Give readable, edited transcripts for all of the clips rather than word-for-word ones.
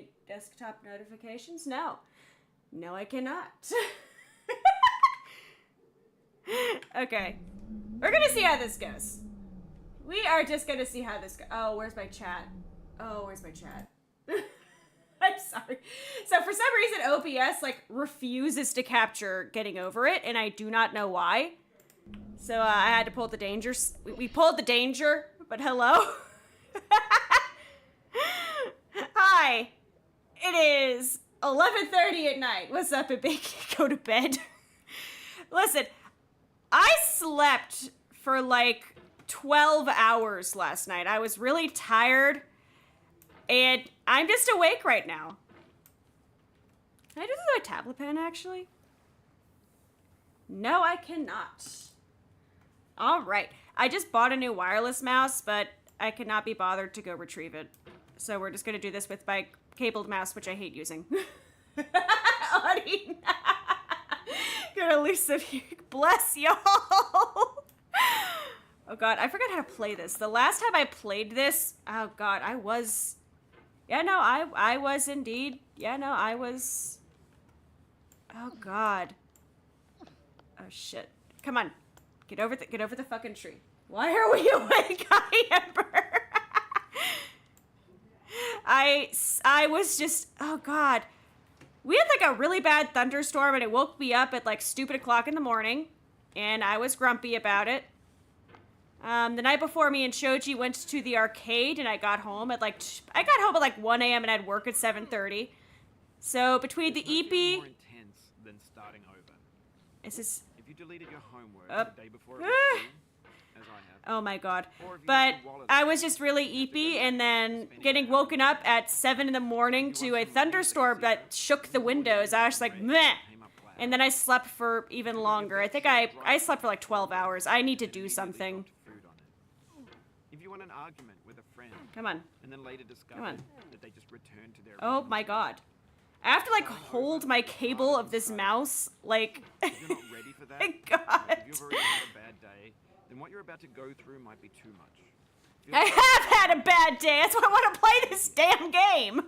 my desktop notifications? No. No, I cannot. Okay. We're gonna see how this goes. We are just gonna see how this goes. Oh, where's my chat? Oh, where's my chat? I'm sorry. So for some reason, OBS, like, refuses to capture getting over it, and I do not know why. So I had to pull the dangers. We pulled the danger, but hello? Hi. It is 11:30 at night. What's up, baby? Go to bed. Listen, I slept for like 12 hours last night. I was really tired, and I'm just awake right now. Can I do this with my tablet pen, actually? No, I cannot. All right. I just bought a new wireless mouse, but I could not be bothered to go retrieve it. So we're just going to do this with my cabled mouse, which I hate using. Audie, gonna lose some. Bless y'all. Oh god, I forgot how to play this. The last time I played this, oh god, I was. Yeah, no, I was indeed. Yeah, no, I was. Oh god. Oh shit. Come on, get over the fucking tree. Why are we awake? I Ember. I was just, oh god. We had like a really bad thunderstorm and it woke me up at like stupid o'clock in the morning. And I was grumpy about it. The night before, me and Shoji went to the arcade and I got home at like, 1 a.m. and I had work at 7:30. So between the EP... more intense than starting over. Is this... If you deleted your homework the day before it was due, as I have. Oh my god. But I was just really eepy, and then getting woken up at 7 in the morning to a thunderstorm that shook the windows. I was like, meh. And then I slept for even longer. I think I slept for like 12 hours. I need to do something. If you want an argument with a friend, come on. And then later discover that they just returned to their oh my god. I have to like hold my cable of this mouse, like. If you're not ready for that, god. If you've already had a bad day, then what you're about to go through might be too much. I have had a bad day. That's why I want to play this damn game.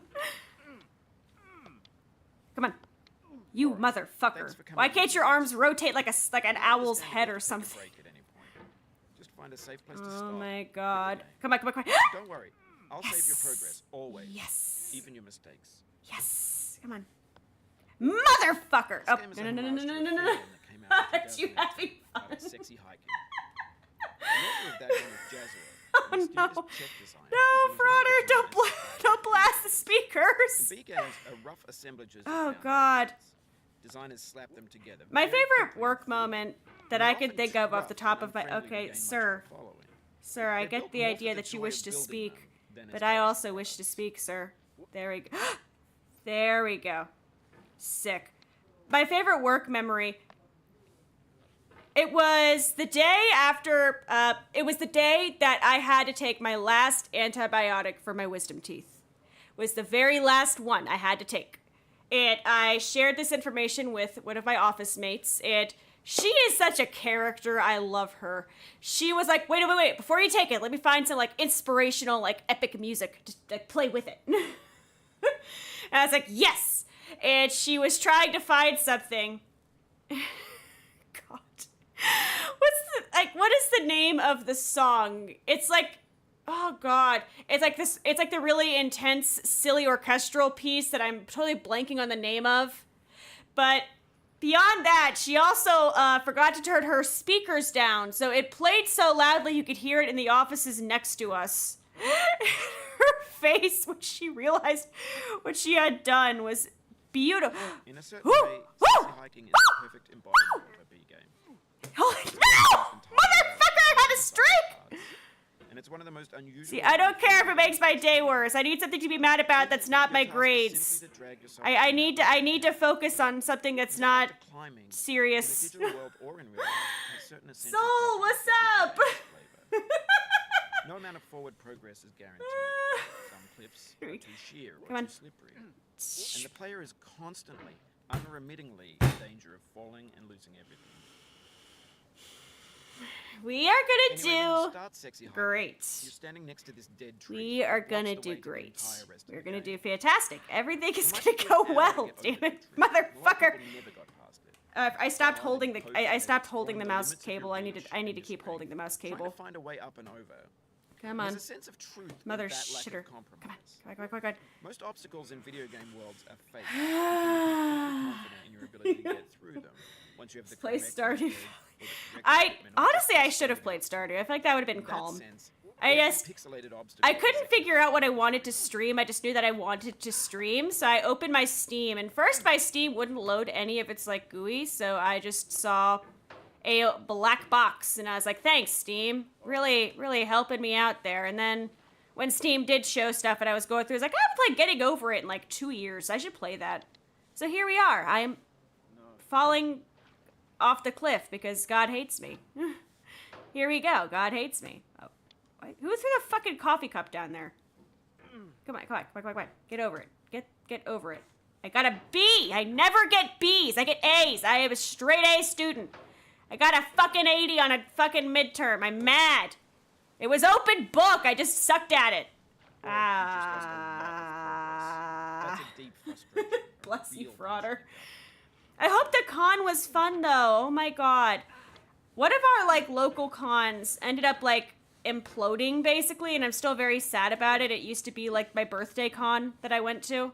Come on. You motherfucker. Why can't your arms rotate like an owl's head or something? Just find a safe place to stop. Oh my god. Come on. Don't worry. I'll save your progress, always. Yes. Even your mistakes. Yes. Come on. Motherfucker. Oh, no. Aren't you having fun? Sexy hiking. Oh no. No, Frauder, don't blast the speakers. The B games are rough assemblages. Oh god. Designers slap them together. My favorite work moment that I could think of off the top of my... Okay, sir. Sir, I get the idea that you wish to speak, but I also wish to speak, sir. There we go. There we go. Sick. My favorite work memory... It was the day after... it was the day that I had to take my last antibiotic for my wisdom teeth. It was the very last one I had to take. And I shared this information with one of my office mates, and she is such a character. I love her. She was like, wait, before you take it, let me find some, like, inspirational, like, epic music. Just, like, play with it. And I was like, yes! And she was trying to find something. God. What is the name of the song? It's like, oh god. It's like the really intense, silly orchestral piece that I'm totally blanking on the name of. But beyond that, she also forgot to turn her speakers down, so it played so loudly you could hear it in the offices next to us. Her face when she realized what she had done was beautiful. In a certain way, sexy hiking is the perfect embodiment of a B game. Oh, no! Motherfucker, I had a strike! And it's one of the most unusual... See, I don't care if it makes my day worse. I need something to be mad about that's not my grades. I need to focus on something that's not serious. Soul, what's up? No amount of forward progress is guaranteed. Some cliffs are too sheer or too slippery. And the player is constantly, unremittingly in danger of falling and losing everything. We are gonna Anyway, when you do start sexy hyping, great. You're standing next to this dead tree. We are Watch gonna the do way to the great. entire rest of We're the gonna game. do fantastic. Everything is It might gonna take you go an hour to well. get over Damn the it, tree. A lot of motherfucker. people never got past it. I stopped Bars holding and the. poker I heads stopped exploring holding the the mouse limits of your cable. I need reach to in keep this game, holding the mouse trying cable. to find a way up and over. Come There's on. a sense of truth Mother with that lack shitter. of compromise. Come on. Most obstacles in video game worlds are fake. You can be confident in your ability to get through them once you have the Play correct Stardew. method or the correct I equipment or honestly, just I should have standing played Stardew. I feel like that would have been In that calm. sense, I every just- pixelated obstacle I is couldn't a figure out what I wanted to stream. I just knew that I wanted to stream, so I opened my Steam, and first my Steam wouldn't load any of its like GUI, so I just saw a black box, and I was like, "Thanks, Steam, really helping me out there." And then when Steam did show stuff, and I was going through, I was like, "I haven't played Getting Over It in like 2 years. I should play that." So here we are. I am falling off the cliff because God hates me. Here we go. God hates me. Oh. Who threw the fucking coffee cup down there? Come on. Get over it. Get over it. I got a B. I never get B's. I get A's. I am a straight A student. I got a fucking 80 on a fucking midterm. I'm mad. It was open book. I just sucked at it. Well, you just lost a lot of progress. That's a deep frustration. Bless you, Real frauder. frustration. I hope the con was fun, though. Oh my god. One of our, like, local cons ended up, like, imploding, basically, and I'm still very sad about it. It used to be, like, my birthday con that I went to.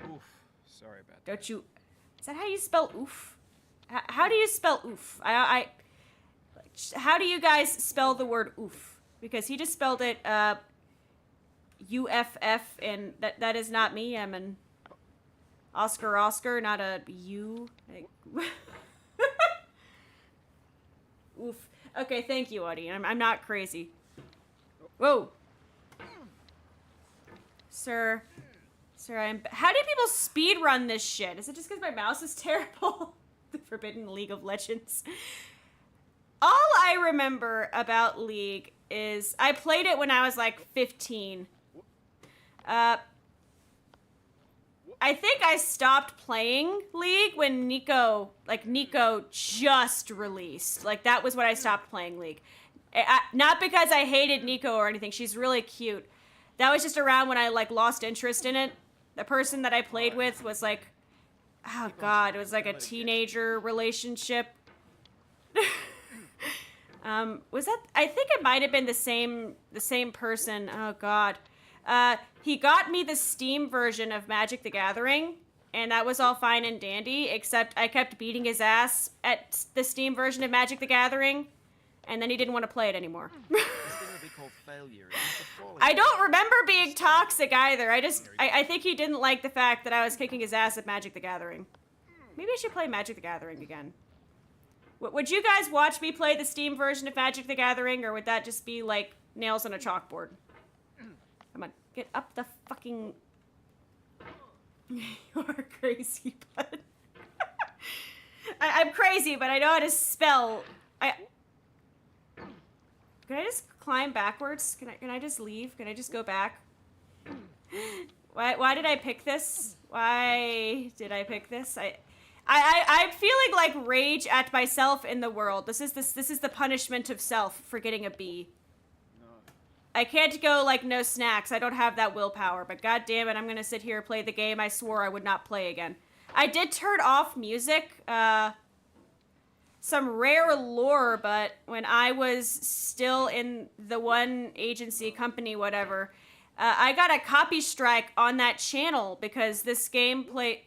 Oof. Sorry about that. Don't you... Is that how you spell oof? How do you spell oof? How do you guys spell the word oof? Because he just spelled it, U-F-F, and that is not me. I'm an Oscar, not a U. Like, oof. Okay, thank you, Audie. I'm not crazy. Whoa. Sir, how do people speed run this shit? Is it just because my mouse is terrible? The Forbidden League of Legends. All I remember about League is I played it when I was like 15. I think I stopped playing League when Nico just released. Like, that was when I stopped playing League. Not because I hated Nico or anything. She's really cute. That was just around when I, like, lost interest in it. The person that I played with was, like, oh, God, it was, like, a teenager relationship. Was that... I think it might have been the same person. Oh, God. He got me the Steam version of Magic the Gathering, and that was all fine and dandy, except I kept beating his ass at the Steam version of Magic the Gathering, and then he didn't want to play it anymore. This thing will be called failure. It's the falling I don't remember being toxic either. I think he didn't like the fact that I was kicking his ass at Magic the Gathering. Maybe I should play Magic the Gathering again. Would you guys watch me play the Steam version of Magic the Gathering, or would that just be, like, nails on a chalkboard? Come on, get up the fucking... You are crazy, but... I'm crazy, but I know how to spell. Can I just climb backwards? Can I just leave? Can I just go back? Why did I pick this? Why did I pick this? I'm feeling like rage at myself in the world. This is the punishment of self for getting a B. I can't go, like, no snacks. I don't have that willpower, but god damn it, I'm gonna sit here and play the game I swore I would not play again. I did turn off music, some rare lore, but when I was still in the one agency, company, whatever, I got a copy strike on that channel because this game plays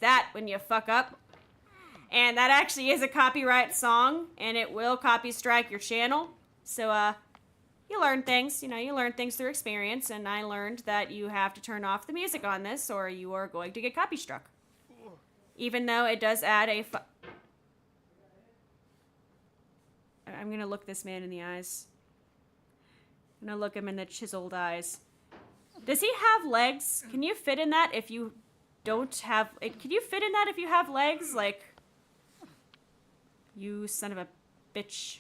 that when you fuck up. And that actually is a copyright song, and it will copy strike your channel. So, you learn things, you learn things through experience, and I learned that you have to turn off the music on this or you are going to get copy struck. Even though it does add I'm gonna look this man in the eyes. I'm gonna look him in the chiseled eyes. Does he have legs? Can you fit in that if you don't have... Can you fit in that if you have legs? Like... You son of a bitch.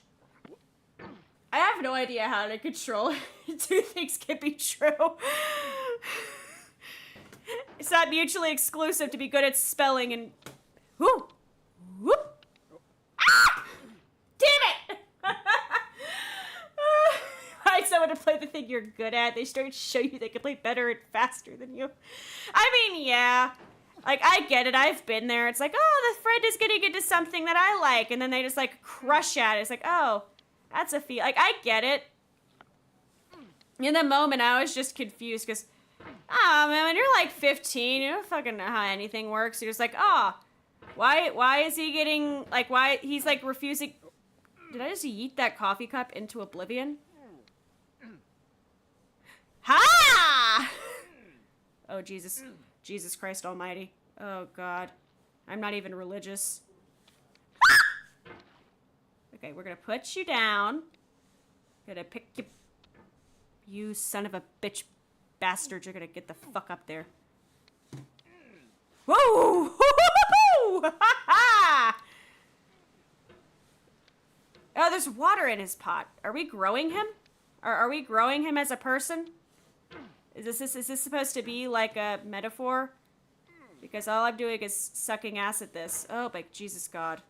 I have no idea how to control two things can be true. It's not mutually exclusive to be good at spelling and... Whoo! to play the thing you're good at. They start to show you they can play better and faster than you. I mean, yeah. Like, I get it. I've been there. It's like, oh, the friend is getting into something that I like. And then they just, like, crush at it. It's like, oh, that's a feel. Like, I get it. In the moment, I was just confused because, oh, man, when you're, like, 15, you don't fucking know how anything works. You're just like, oh, why is he getting, like, why, he's, like, refusing. Did I just yeet that coffee cup into oblivion? Ha! Oh, Jesus. Jesus Christ almighty. Oh, God. I'm not even religious. Okay, we're gonna put you down. Gonna pick you... You son of a bitch bastard. You're gonna get the fuck up there. Whoa! Oh, there's water in his pot. Are we growing him? Are we growing him as a person? Is this supposed to be like a metaphor? Because all I'm doing is sucking ass at this. Oh, my Jesus God.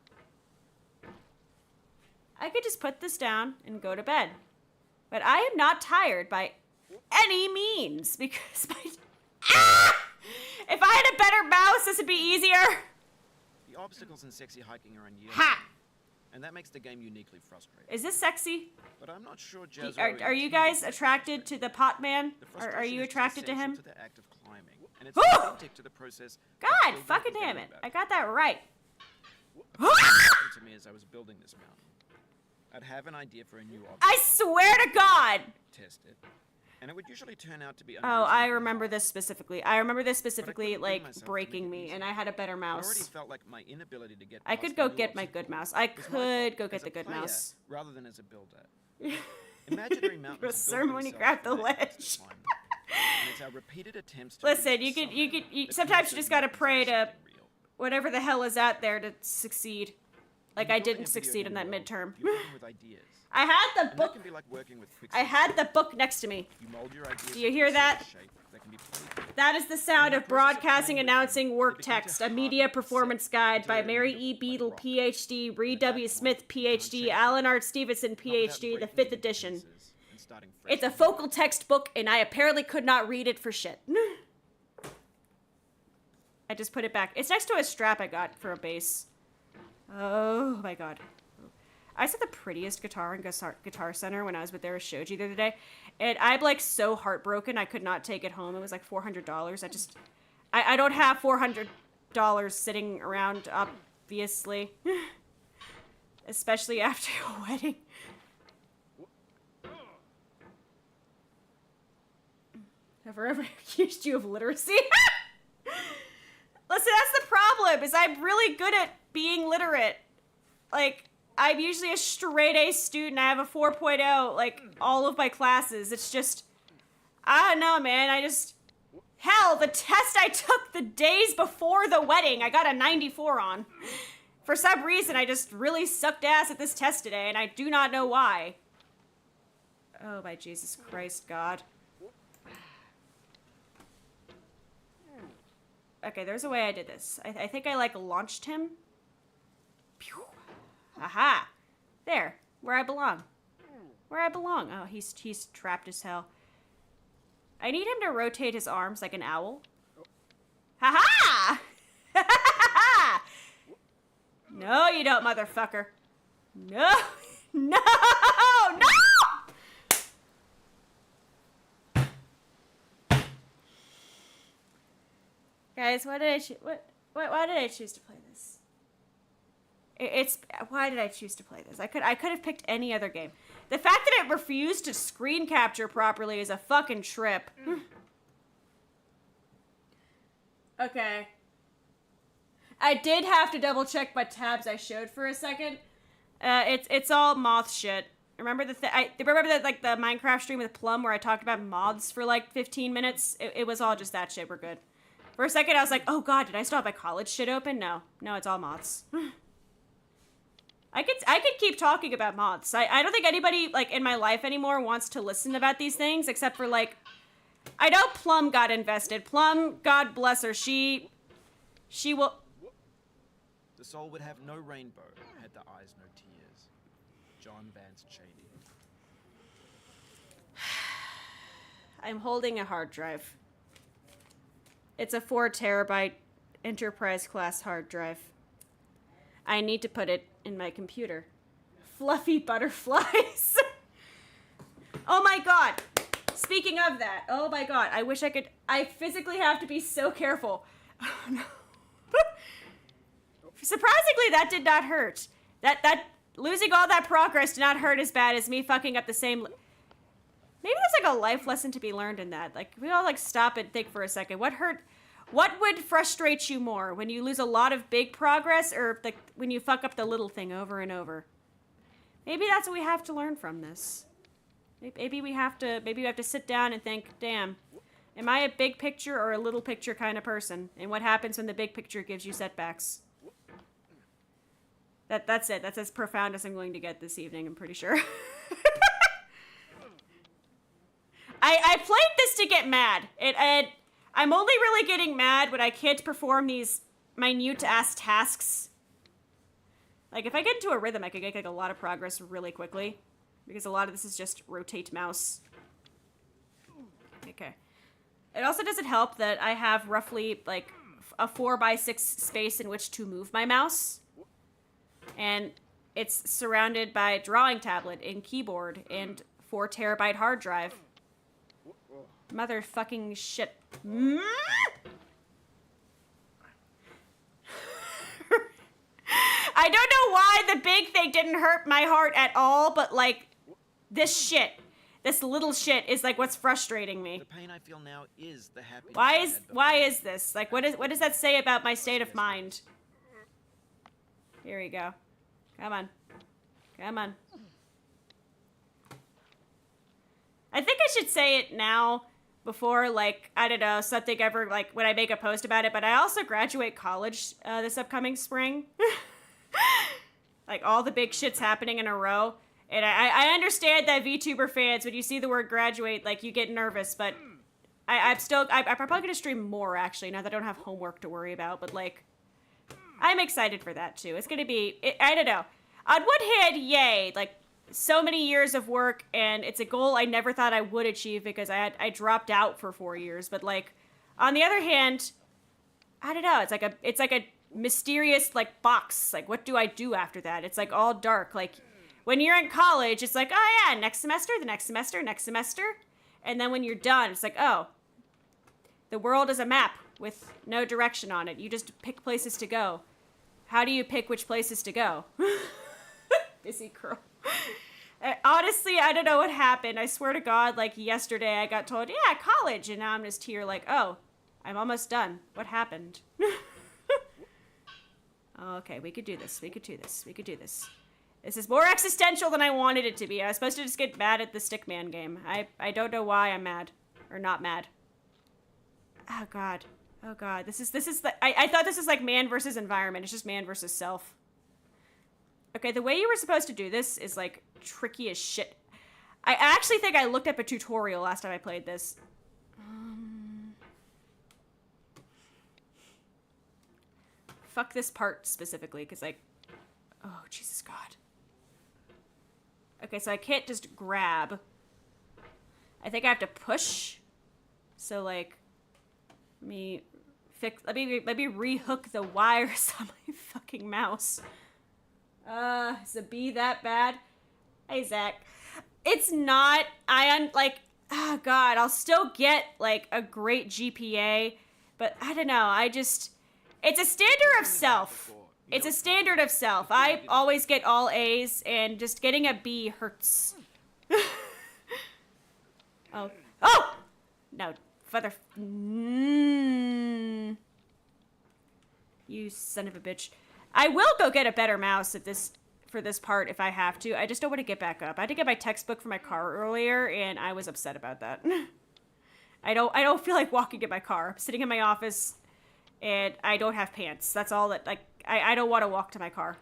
I could just put this down and go to bed. But I am not tired by any means because my... Ah! If I had a better mouse, this would be easier. The obstacles in sexy hiking are unyielding. Ha! And that makes the game uniquely frustrating. Is this sexy? But I'm not sure Jazz Are you guys attracted to the pot man? Are you attracted to him? To the act of climbing, and it's authentic to the process. God fucking damn it. I got that right. What happened to me as I was building this mountain? I'd have an idea for a new object. I swear to God! Test it. And it would usually turn out to be... Oh, I remember this specifically. I remember this specifically, like, breaking me, and I had a better I mouse. already felt like my inability to get I could go get my good mouse. I could go get the good mouse. Rather than as a builder. Imaginary mountains. A sermon when you grab the ledge. And it's our repeated attempts to Listen, you sometimes you just gotta pray to whatever the hell is out there to succeed. Like I didn't succeed in that midterm. I had the book. I had the book next to me. Do you hear that? That is the sound of broadcasting announcing work text, a media performance guide by Mary E. Beadle, PhD, Reed W. Smith, PhD, Alan R. Stevenson, PhD, the 5th edition. It's a focal text book, and I apparently could not read it for shit. I just put it back. It's next to a strap I got for a bass. Oh my God. I saw the prettiest guitar in Guitar Center when I was with there with Shoji the other day. And I'm like so heartbroken I could not take it home. It was like $400. I don't have $400 sitting around, obviously. Especially after a wedding. Have I ever accused you of literacy? Listen, that's the problem, is I'm really good at being literate. Like, I'm usually a straight A student. I have a 4.0, like, all of my classes. It's just, I don't know, man. Hell, the test I took the days before the wedding, I got a 94 on. For some reason, I just really sucked ass at this test today, and I do not know why. Oh, my Jesus Christ, God. Okay, there's a way I did this. I think I, like, launched him. Pew. Aha! There, where I belong. Where I belong. Oh, he's trapped as hell. I need him to rotate his arms like an owl. Ha-ha! No, you don't, motherfucker. No! No! No! Guys, why did I choose to play this? Why did I choose to play this? I could have picked any other game. The fact that it refused to screen capture properly is a fucking trip. Okay. I did have to double check my tabs I showed for a second. It's all moth shit. Remember remember that, like, the Minecraft stream with Plum where I talked about moths for like 15 minutes? It was all just that shit. We're good. For a second, I was like, oh God, did I still have my college shit open? No, it's all moths. I could keep talking about moths. I don't think anybody, like, in my life anymore wants to listen about these things, except for, like, I know Plum got invested. Plum, God bless her, she will... The soul would have no rainbow, had the eyes no tears. John Vance Cheney. I'm holding a hard drive. It's a 4 terabyte enterprise class hard drive. I need to put it in my computer. Fluffy butterflies. Oh my god. Speaking of that, oh my god, I wish I could. I physically have to be so careful. Oh no. Surprisingly, that did not hurt. That losing all that progress did not hurt as bad as me fucking up the same. Maybe there's like a life lesson to be learned in that. Like, we all like stop and think for a second. What would frustrate you more? When you lose a lot of big progress, or when you fuck up the little thing over and over? Maybe that's what we have to learn from this. Maybe we have to sit down and think, damn, am I a big picture or a little picture kind of person? And what happens when the big picture gives you setbacks? That's it. That's as profound as I'm going to get this evening, I'm pretty sure. I played this to get mad. I'm only really getting mad when I can't perform these minute-ass tasks. Like, if I get into a rhythm, I could get like a lot of progress really quickly. Because a lot of this is just rotate mouse. Okay. It also doesn't help that I have roughly like a 4x6 space in which to move my mouse. And it's surrounded by a drawing tablet and keyboard and 4 terabyte hard drive. Motherfucking shit. I don't know why the big thing didn't hurt my heart at all, but like this little shit is like what's frustrating me. The pain I feel now is the happiness. Why is this? Like what does that say about my state of mind? Here we go. Come on. Come on. I think I should say it now before, like, I don't know, something ever, like, when I make a post about it, but I also graduate college this upcoming spring. Like, all the big shit's happening in a row. And I understand that VTuber fans, when you see the word graduate, like, you get nervous, but I'm probably gonna stream more, actually, now that I don't have homework to worry about, but, like, I'm excited for that, too. It's gonna be, I don't know. On one hand, yay, like, so many years of work, and it's a goal I never thought I would achieve because I dropped out for 4 years, but, like, on the other hand, I don't know, it's like a mysterious, like, box. Like, what do I do after that? It's, like, all dark. Like, when you're in college, it's like, oh, yeah, next semester, the next semester, next semester. And then when you're done, it's like, oh, the world is a map with no direction on it. You just pick places to go. How do you pick which places to go? Busy girl. Honestly, I don't know what happened. I swear to God, like, yesterday I got told, yeah, college. And now I'm just here like, oh, I'm almost done. What happened? Okay, we could do this. We could do this. We could do this. This is more existential than I wanted it to be. I was supposed to just get mad at the Stickman game. I don't know why I'm mad. Or not mad. Oh, God. Oh, God. This is I thought this was like man versus environment. It's just man versus self. Okay, the way you were supposed to do this is, like, tricky as shit. I actually think I looked up a tutorial last time I played this. Fuck this part specifically, because, like... Oh, Jesus God. Okay, so I can't just grab. I think I have to push. So, like... Let me rehook the wires on my fucking mouse. Is the bee that bad? Hey, Zach. It's not. Oh, God, I'll still get, like, a great GPA, but I don't know, it's a standard of self. It's a standard of self. I always get all A's, and just getting a B hurts. Oh! No, father. You son of a bitch. I will go get a better mouse for this part if I have to. I just don't want to get back up. I had to get my textbook for my car earlier, and I was upset about that. I don't feel like walking in my car. I'm sitting in my office, and I don't have pants. That's all that, like, I don't want to walk to my car.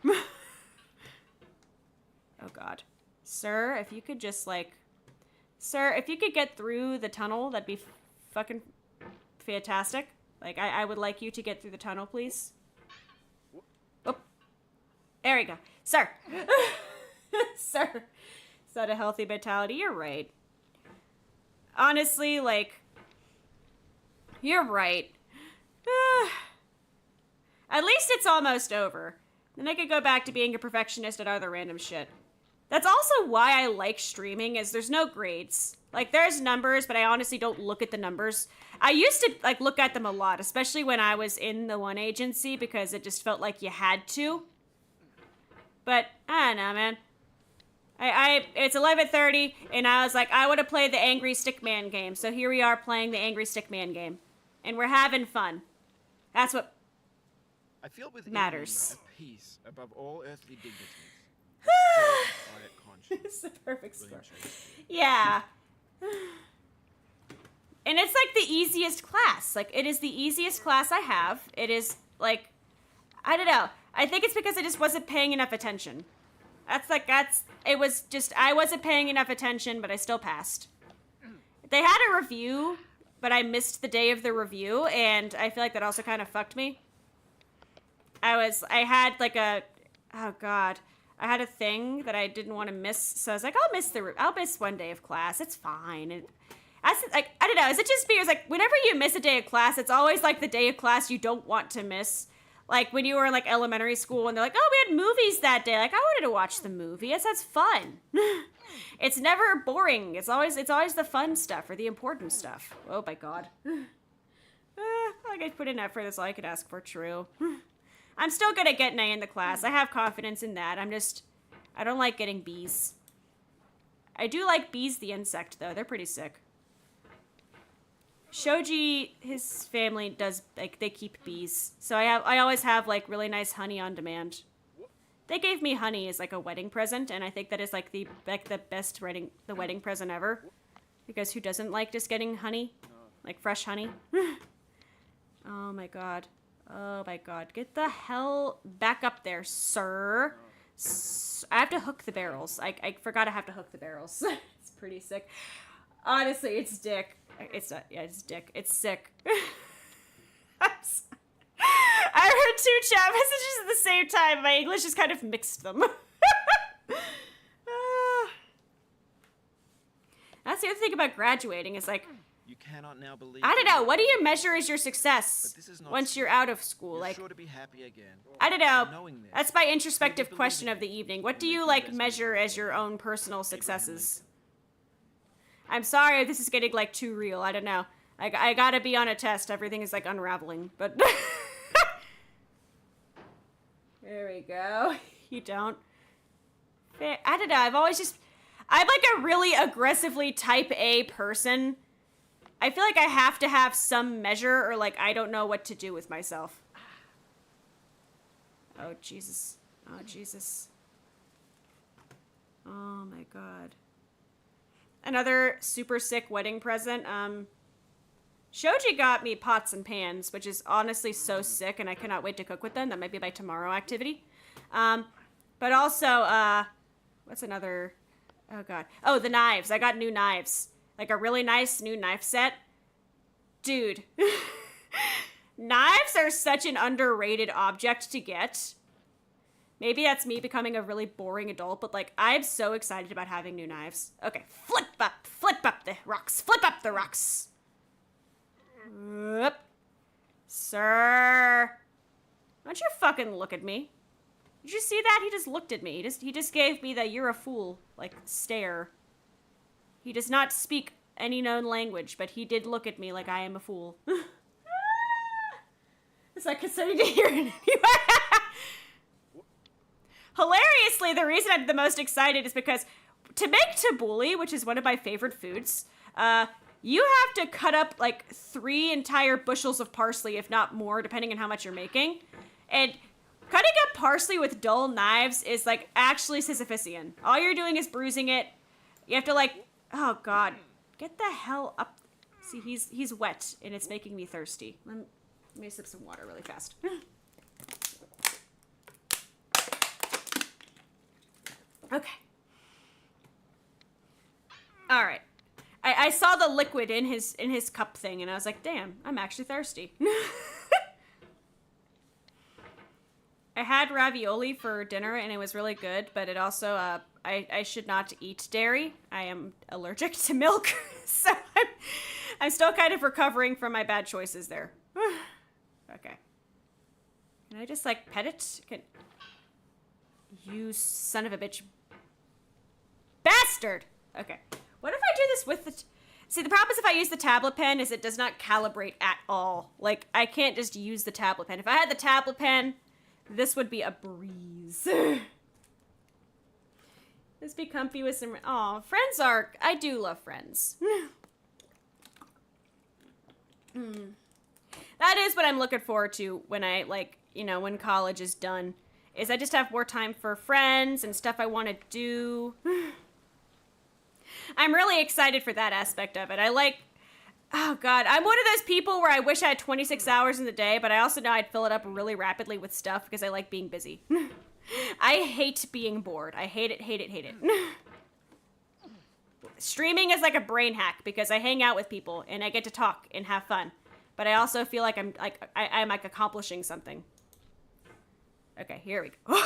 Oh, God. Sir, if you could just, like... Sir, if you could get through the tunnel, that'd be fucking fantastic. Like, I would like you to get through the tunnel, please. There we go. Sir. Sir. Is that a healthy mentality? You're right. honestly, like, you're right. At least it's almost over. Then I could go back to being a perfectionist at other random shit. That's also why I like streaming, is there's no grades. Like, there's numbers, but I honestly don't look at the numbers. I used to, like, look at them a lot, especially when I was in the one agency, because it just felt like you had to. But, I don't know, man. It's 11:30, and I was like, I want to play the Angry Stickman game. So here we are playing the Angry Stickman game. And we're having fun. That's what I feel with matters. A peace above all earthly dignities. It's the perfect score. Yeah. And it's like the easiest class. Like, it is the easiest class I have. It is, like, I don't know. I think it's because I just wasn't paying enough attention. It was just, I wasn't paying enough attention, but I still passed. They had a review, but I missed the day of the review, and I feel like that also kind of fucked me. I had like I had a thing that I didn't want to miss, so I was like, I'll miss one day of class. It's fine. And I don't know. Is it just me? It was like, whenever you miss a day of class, it's always like the day of class you don't want to miss. Like when you were in like elementary school and they're like, oh, we had movies that day. Like, I wanted to watch the movie. That's fun. It's never boring. It's always the fun stuff or the important stuff. Oh my God. Like I put in effort. That's all I could ask for. True. I'm still good at getting A in the class. I have confidence in that. I don't like getting B's. I do like bees the insect, though. They're pretty sick. Shoji, his family does, like, they keep bees. So I always have, like, really nice honey on demand. They gave me honey as, like, a wedding present, and I think that is, like, the best wedding present ever. Because who doesn't like just getting honey? Like, fresh honey? Oh, my God. Oh my God. Get the hell back up there, sir. I have to hook the barrels. I forgot I have to hook the barrels. It's pretty sick. Honestly, it's dick. It's not, yeah, it's dick. It's sick. I heard 2 chat messages at the same time. My English just kind of mixed them. That's the other thing about graduating is like, you cannot now believe. I don't know. What do you measure as your success once you're out of school? You're like, sure to be happy again. I don't know. That's my introspective question of the evening. What do you like measure as your own personal successes? I'm sorry if this is getting like too real. I don't know. I gotta be on a test. Everything is like unraveling, but there we go. You don't. I don't know. I'm like a really aggressively type A person. I feel like I have to have some measure or like I don't know what to do with myself. Oh, Jesus. Oh, Jesus. Oh, my God. Another super sick wedding present. Shoji got me pots and pans, which is honestly so sick, and I cannot wait to cook with them. That might be my tomorrow activity. But also, what's another? Oh, God. Oh, the knives. I got new knives. Like a really nice new knife set. Dude. Knives are such an underrated object to get. Maybe that's me becoming a really boring adult, but like, I'm so excited about having new knives. Okay, flip up the rocks. Flip up the rocks. Whoop. Sir. Don't you fucking look at me. Did you see that? He just looked at me. He just gave me the you're a fool, like, stare. He does not speak any known language, but he did look at me like I am a fool. It's like consenting to hear it anyway. Hilariously, the reason I'm the most excited is because to make tabbouleh, which is one of my favorite foods, you have to cut up like 3 entire bushels of parsley, if not more, depending on how much you're making. And cutting up parsley with dull knives is like actually Sisyphusian. All you're doing is bruising it. You have to like, oh God, get the hell up. See, he's wet and it's making me thirsty. Let me sip some water really fast. Okay. All right. I saw the liquid in his cup thing, and I was like, damn, I'm actually thirsty. I had ravioli for dinner, and it was really good, but it also, I should not eat dairy. I am allergic to milk, so I'm still kind of recovering from my bad choices there. Okay. Can I just, like, pet it? You son of a bitch. Bastard! Okay. What if I do this with the... See, the problem is if I use the tablet pen is it does not calibrate at all. Like, I can't just use the tablet pen. If I had the tablet pen, this would be a breeze. Just be comfy with some... Aw, Friends are... I do love Friends. That is what I'm looking forward to when I, like, you know, when college is done. Is I just have more time for friends and stuff I want to do. I'm really excited for that aspect of it. I like... Oh, God. I'm one of those people where I wish I had 26 hours in the day, but I also know I'd fill it up really rapidly with stuff because I like being busy. I hate being bored. I hate it, hate it, hate it. Streaming is like a brain hack because I hang out with people and I get to talk and have fun. But I also feel like I'm like accomplishing something. Okay, here we go.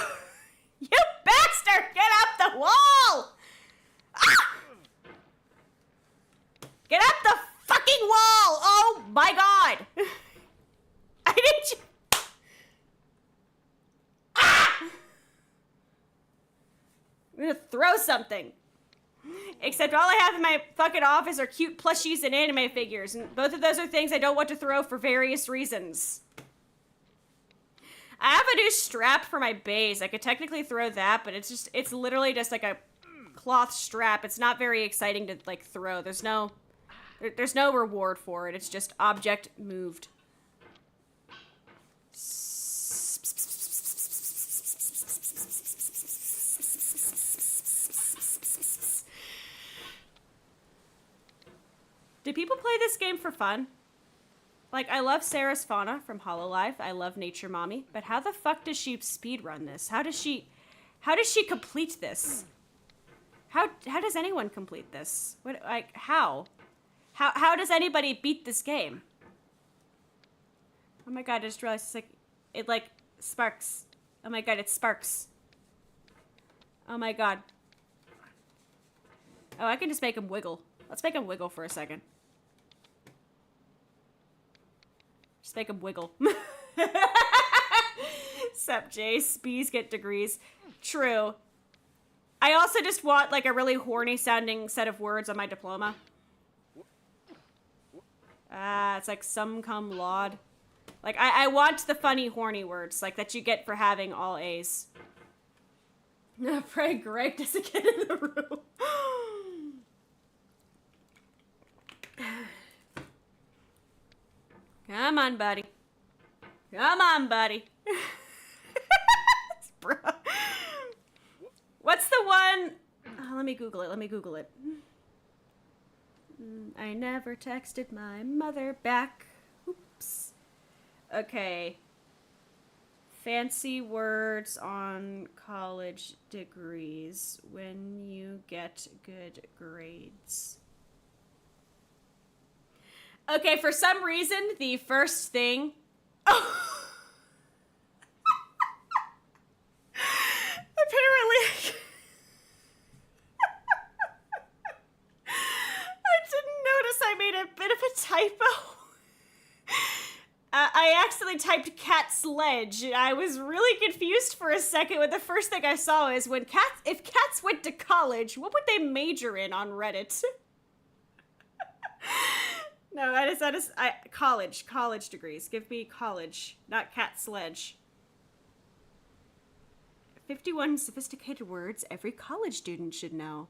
You bastard! Get up the wall! Ah! Get up the fucking wall! Oh my God! I need you. Ah! I'm gonna throw something. Except all I have in my fucking office are cute plushies and anime figures, and both of those are things I don't want to throw for various reasons. I have a new strap for my base. I could technically throw that, but it's literally just like a cloth strap. It's not very exciting to, like, throw. There's no reward for it. It's just object moved. Do people play this game for fun? Like, I love Sarah's Fauna from Hololive. I love Nature Mommy. But how the fuck does she speedrun this? How does she complete this? How does anyone complete this? What, like, how? How does anybody beat this game? Oh my God, I just realized it sparks. Oh my God, it sparks. Oh my God. Oh, I can just make him wiggle. Let's make him wiggle for a second. Just make him wiggle. Sup, Jace. Bees get degrees. True. I also just want, like, a really horny sounding set of words on my diploma. It's like some cum laude. Like, I want the funny horny words, like, that you get for having all A's. Pray Greg doesn't get in the room. Come on, buddy. Come on, buddy. Bro. What's the one? Oh, let me Google it. I never texted my mother back. Oops. Okay. Fancy words on college degrees when you get good grades. Okay, for some reason, the first thing... Oh. Apparently... I didn't notice I made a bit of a typo. I accidentally typed cat sledge. I was really confused for a second when the first thing I saw is if cats went to college, what would they major in on Reddit? No, that is college degrees. Give me college, not cat sledge. 51 sophisticated words every college student should know.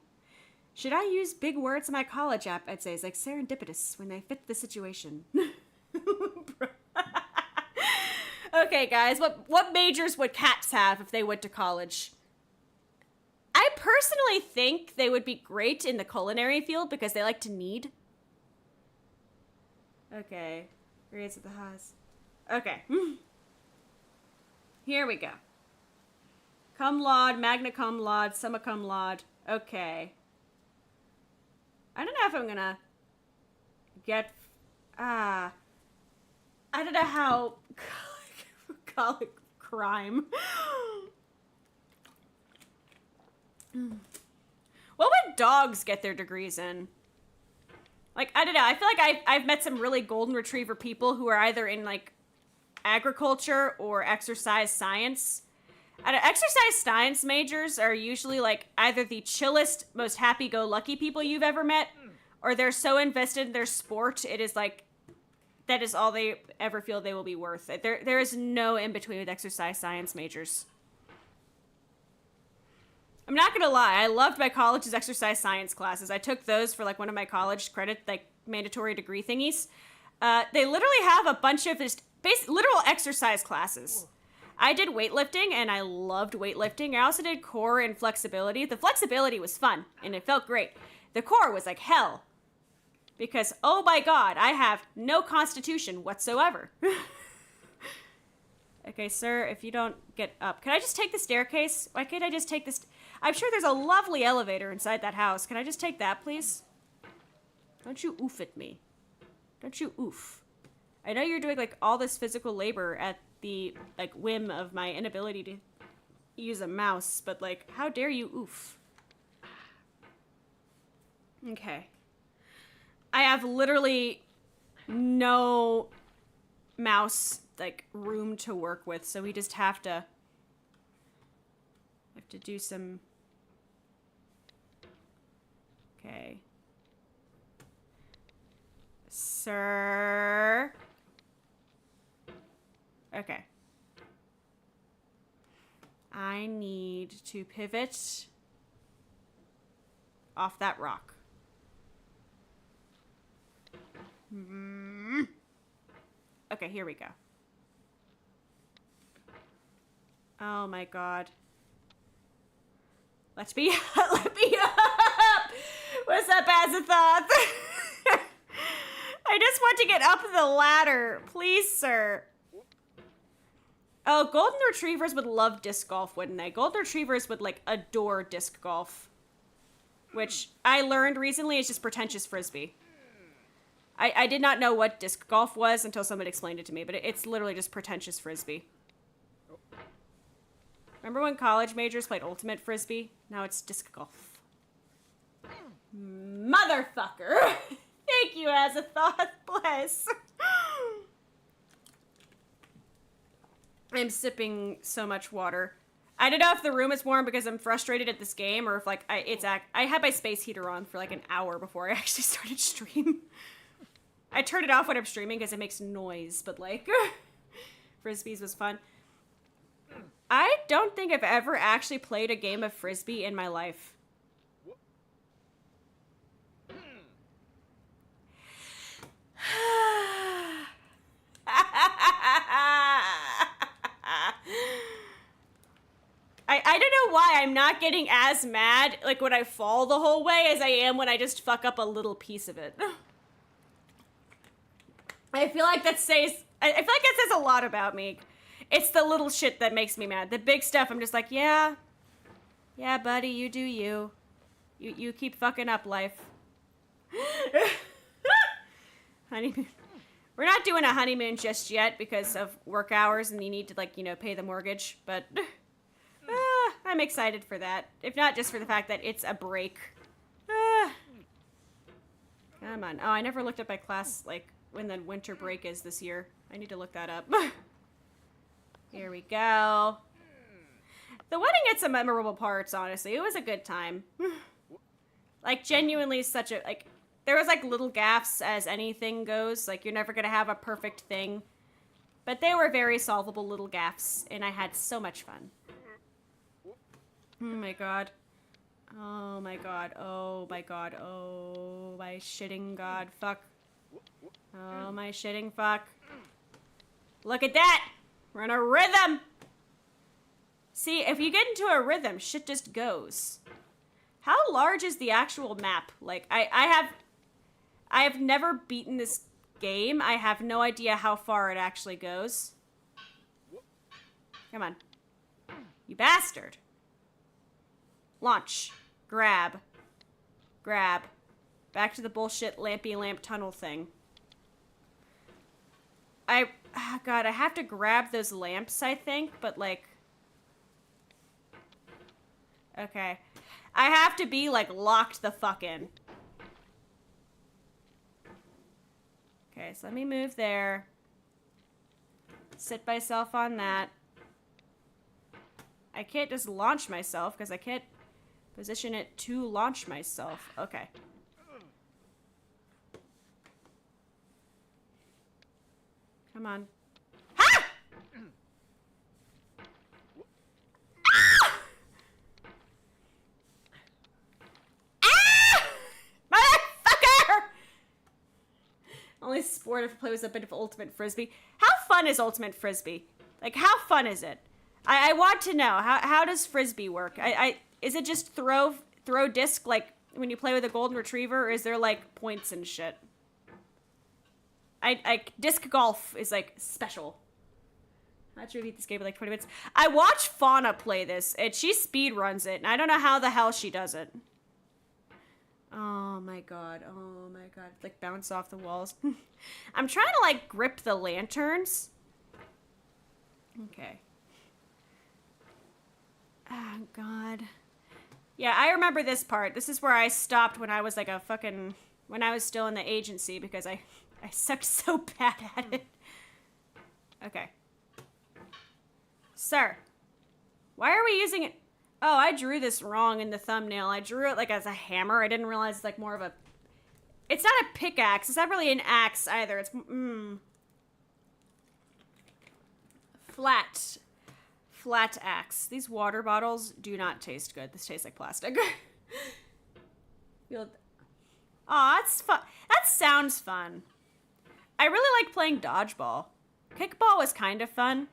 Should I use big words in my college app? I'd say it's like serendipitous when they fit the situation. Okay, guys, what majors would cats have if they went to college? I personally think they would be great in the culinary field because they like to knead. Okay. Grades at the highs. Okay. Here we go. Cum laude, magna cum laude, summa cum laude. Okay. I don't know if I'm gonna get... I don't know how... Colic crime. What would dogs get their degrees in? Like, I don't know. I feel like I've met some really golden retriever people who are either in, like, agriculture or exercise science. And exercise science majors are usually, like, either the chillest, most happy-go-lucky people you've ever met, or they're so invested in their sport, it is, like, that is all they ever feel they will be worth. There is no in-between with exercise science majors. I'm not gonna lie, I loved my college's exercise science classes. I took those for, like, one of my college credit, like, mandatory degree thingies. They literally have a bunch of just literal exercise classes. I did weightlifting, and I loved weightlifting. I also did core and flexibility. The flexibility was fun, and it felt great. The core was like hell. Because, oh my god, I have no constitution whatsoever. Okay, sir, if you don't get up. Can I just take the staircase? Why can't I just take this? I'm sure there's a lovely elevator inside that house. Can I just take that, please? Don't you oof at me. Don't you oof. I know you're doing, like, all this physical labor at the, like, whim of my inability to use a mouse, but, like, how dare you oof. Okay. I have literally no mouse, like, room to work with, so we just have to do some... Okay. Sir. Okay. I need to pivot off that rock. Okay, here we go. Oh my god. Let me up! What's up, Azathoth? I just want to get up the ladder. Please, sir. Oh, golden retrievers would love disc golf, wouldn't they? Golden retrievers would, like, adore disc golf. Which I learned recently is just pretentious frisbee. I did not know what disc golf was until someone explained it to me, but it's literally just pretentious frisbee. Remember when college majors played ultimate frisbee? Now it's disc golf. Motherfucker! Thank you, Azathoth. Bless. I'm sipping so much water. I don't know if the room is warm because I'm frustrated at this game, or if, like, I had my space heater on for, like, an hour before I actually started stream. I turn it off when I'm streaming because it makes noise, but, like, Frisbees was fun. I don't think I've ever actually played a game of Frisbee in my life. I don't know why I'm not getting as mad, like, when I fall the whole way as I am when I just fuck up a little piece of it. I feel like that says a lot about me. It's the little shit that makes me mad. The big stuff, I'm just like, yeah. Yeah, buddy, you do you. You keep fucking up, life. Honeymoon. We're not doing a honeymoon just yet because of work hours and you need to, like, you know, pay the mortgage, but I'm excited for that. If not just for the fact that it's a break. Come on. Oh, I never looked up my class, like, when the winter break is this year. I need to look that up. Here we go. The wedding had some memorable parts, honestly. It was a good time. Like, genuinely such a, like, there was, like, little gaffes as anything goes. Like, you're never gonna have a perfect thing. But they were very solvable little gaffes, and I had so much fun. Oh my god. Oh my god. Oh my god. Oh my shitting god. Fuck. Oh my shitting fuck. Look at that! We're in a rhythm! See, if you get into a rhythm, shit just goes. How large is the actual map? Like, I have never beaten this game. I have no idea how far it actually goes. Come on. You bastard. Launch. Grab. Grab. Back to the bullshit lampy lamp tunnel thing. God, I have to grab those lamps, I think, but, like... Okay. I have to be, like, locked the fuck in. Okay, so let me move there. Sit myself on that. I can't just launch myself because I can't position it to launch myself. Okay. Come on. Ha! Ah! Ah! Motherfucker! Only sport I've played was a bit of Ultimate Frisbee. How fun is Ultimate Frisbee? Like, how fun is it? I want to know. How does Frisbee work? Is it just throw disc like when you play with a golden retriever, or is there like points and shit? Disc golf is like special. Not sure if you beat this game in like 20 minutes. I watch Fauna play this, and she speed runs it, and I don't know how the hell she does it. Oh my god, oh my god. Like bounce off the walls. I'm trying to like grip the lanterns. Okay. Oh god. Yeah, I remember this part. This is where I stopped when I was like when I was still in the agency because I sucked so bad at it. Okay. Sir, why are we using it? Oh, I drew this wrong in the thumbnail. I drew it like as a hammer. I didn't realize it's like more of a... It's not a pickaxe. It's not really an axe either. It's... Flat axe. These water bottles do not taste good. This tastes like plastic. Aw, that's fun. That sounds fun. I really like playing dodgeball. Kickball was kind of fun.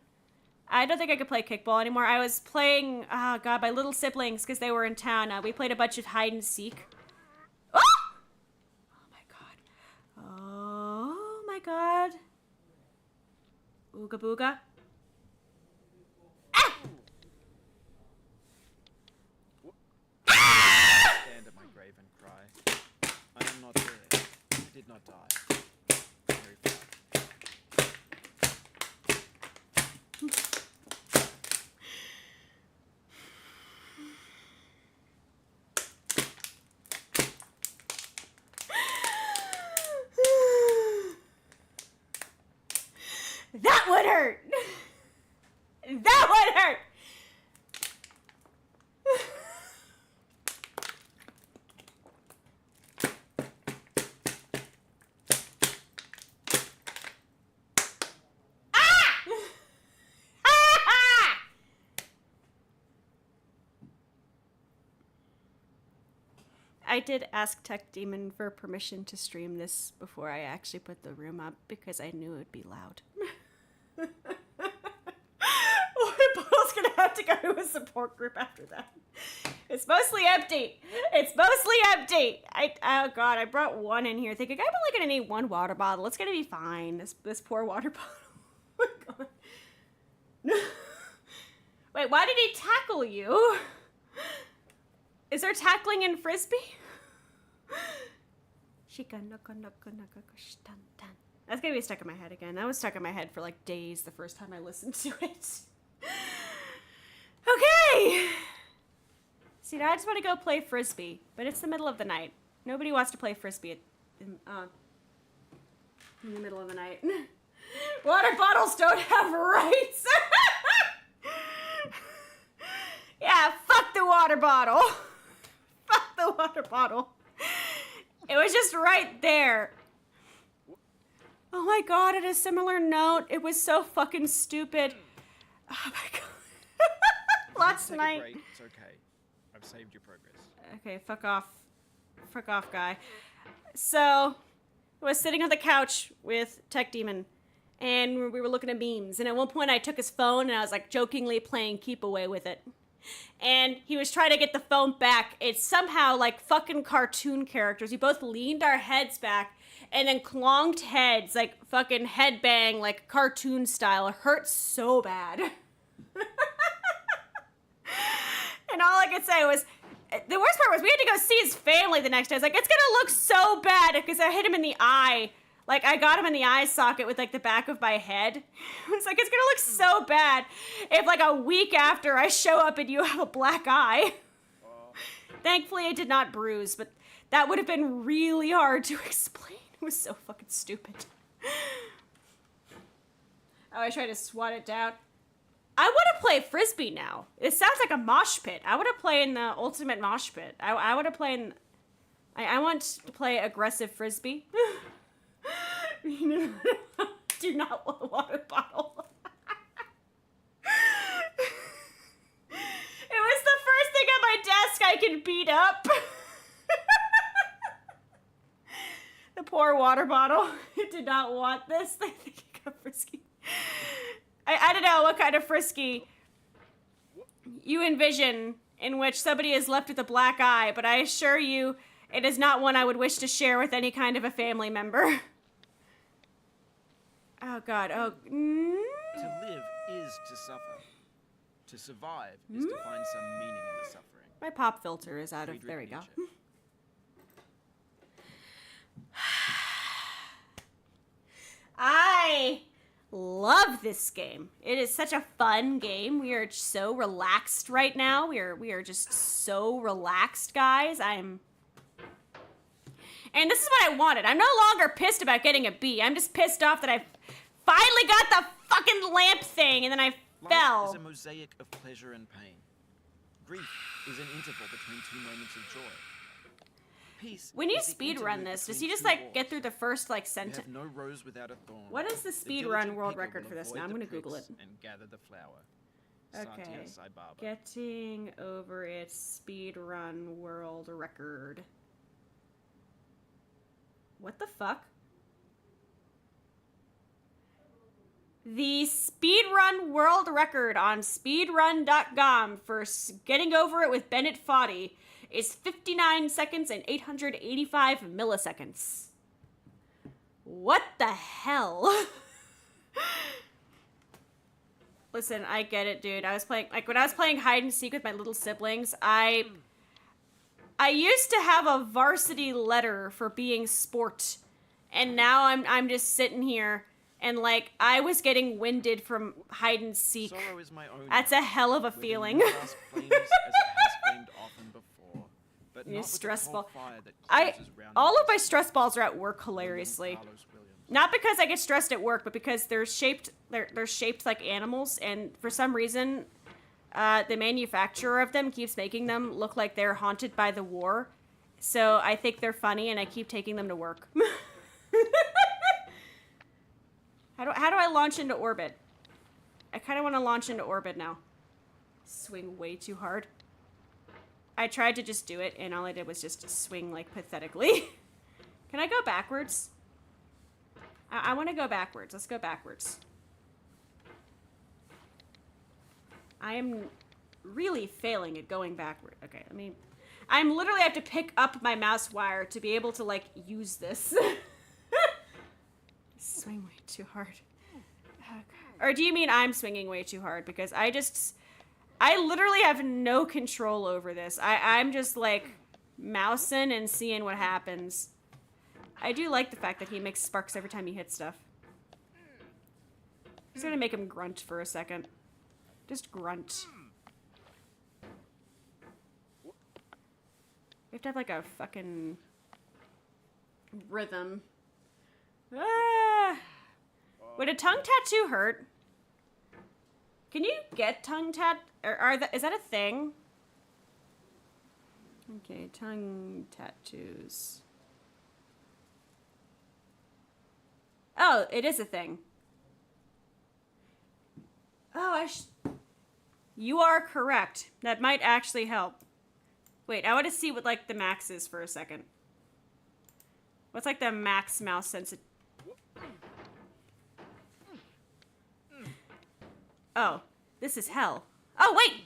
I don't think I could play kickball anymore. I was playing, oh god, my little siblings, because they were in town. We played a bunch of hide and seek. Oh! Oh my god. Oh my god. Ooga booga. Ah! Stand at my grave and cry. I am not there. I did not die. Very proud. That would hurt! That would hurt! I did ask Tech Demon for permission to stream this before I actually put the room up because I knew it would be loud. Bottle's gonna have to go to a support group after that. It's mostly empty. It's mostly empty. Oh god, I brought one in here thinking I'm only gonna need one water bottle. It's gonna be fine. This poor water bottle. Oh my god. Wait, why did he tackle you? Is there tackling in Frisbee? That's gonna be stuck in my head again. That was stuck in my head for like days the first time I listened to it. Okay! See, now I just want to go play Frisbee, but it's the middle of the night. Nobody wants to play Frisbee in the middle of the night. Water bottles don't have rights! Yeah, fuck the water bottle! Fuck the water bottle. It was just right there. Oh my god, on a similar note, it was so fucking stupid. Oh my god. Last night. It's okay. I've saved your progress. Okay, fuck off. Fuck off, guy. So, I was sitting on the couch with Tech Demon, and we were looking at memes, and at one point I took his phone, and I was like jokingly playing Keep Away with it. And he was trying to get the phone back. It's somehow like fucking cartoon characters. We both leaned our heads back and then clonked heads, like fucking headbang, like cartoon style. It hurt so bad. And all I could say was, the worst part was we had to go see his family the next day. I was like, it's gonna look so bad because I hit him in the eye. Like, I got him in the eye socket with, like, the back of my head. It's like, it's gonna look so bad if, like, a week after I show up and you have a black eye. Thankfully, I did not bruise, but that would have been really hard to explain. It was so fucking stupid. Oh, I tried to swat it down. I want to play Frisbee now. It sounds like a mosh pit. I want to play in the ultimate mosh pit. I want to play in... I want to play aggressive Frisbee. Do not want a water bottle. It was the first thing on my desk I can beat up. The poor water bottle. It did not want this. I think it got frisky. I don't know what kind of frisky you envision in which somebody is left with a black eye, but I assure you it is not one I would wish to share with any kind of a family member. Oh, God. Oh. To live is to suffer. To survive is to find some meaning in the suffering. My pop filter is out of... There we go. I love this game. It is such a fun game. We are so relaxed right now. We are just so relaxed, guys. And this is what I wanted. I'm no longer pissed about getting a B. I'm just pissed off that I finally got the fucking lamp thing and then I fell. Life is a mosaic of pleasure and pain. Grief is an interval between two moments of joy. Peace. When you speedrun this, does he just like get through the first like sentence? No rose without a thorn. What is the speedrun world record for this now? I'm gonna Google it. And gather the flower. Okay. Getting over its speedrun world record. What the fuck? The speedrun world record on speedrun.com for getting over it with Bennett Foddy is 59 seconds and 885 milliseconds. What the hell? Listen, I get it, dude. I was playing, like, when I was playing hide and seek with my little siblings, I used to have a varsity letter for being sport, and now I'm just sitting here, and, like, I was getting winded from hide and seek. Sorrow is my own. That's a hell of a feeling. You're stressful. All of my stress balls are at work, hilariously. Not because I get stressed at work, but because they're shaped like animals, and for some reason, the manufacturer of them keeps making them look like they're haunted by the war. So I think they're funny, and I keep taking them to work. How do I launch into orbit? I kind of want to launch into orbit now. Swing way too hard. I tried to just do it, and all I did was just swing, like, pathetically. Can I go backwards? I want to go backwards. Let's go backwards. I am really failing at going backward. Okay, let me... I'm literally have to pick up my mouse wire to be able to, like, use this. Swing way too hard. Okay. Or do you mean I'm swinging way too hard? Because I literally have no control over this. I'm just, like, mousing and seeing what happens. I do like the fact that he makes sparks every time he hits stuff. I'm just gonna make him grunt for a second. Just grunt. We have to have, like, a fucking rhythm. Ah! Would a tongue tattoo hurt? Can you get tongue is that a thing? Okay, tongue tattoos. Oh, it is a thing. Oh, you are correct. That might actually help. Wait, I want to see what, like, the max is for a second. What's, like, the max mouse sensitivity? Oh, this is hell. Oh, wait!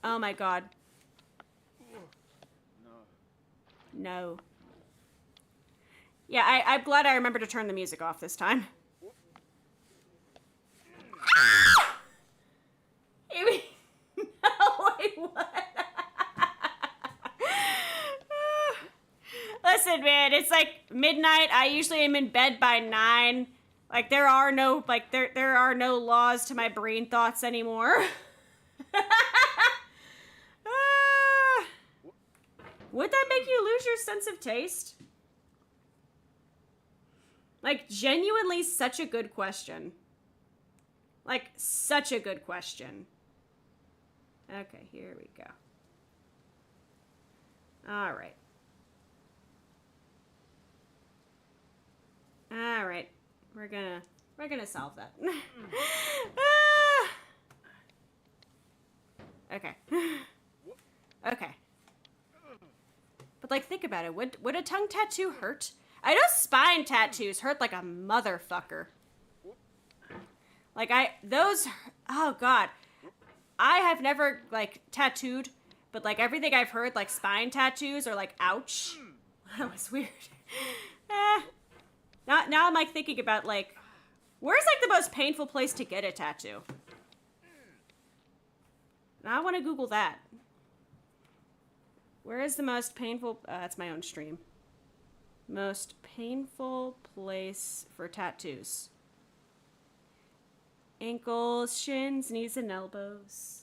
Oh my god. No. Yeah, I'm glad I remembered to turn the music off this time. Ah! No, wait, what? Listen, man, it's like midnight. I usually am in bed by 9. Like, there are no laws to my brain thoughts anymore. Would that make you lose your sense of taste? Like, genuinely such a good question. Like, such a good question. Okay, here we go. All right. All right. We're gonna solve that. Okay. Okay. But, like, think about it. Would a tongue tattoo hurt? I know spine tattoos hurt like a motherfucker. Like, oh, God. I have never, like, tattooed, but, like, everything I've heard, like, spine tattoos are, like, ouch. That was weird. Now I'm, like, thinking about, like, where's, like, the most painful place to get a tattoo? Now I want to Google that. Where is the most painful... that's my own stream. Most painful place for tattoos. Ankles, shins, knees, and elbows.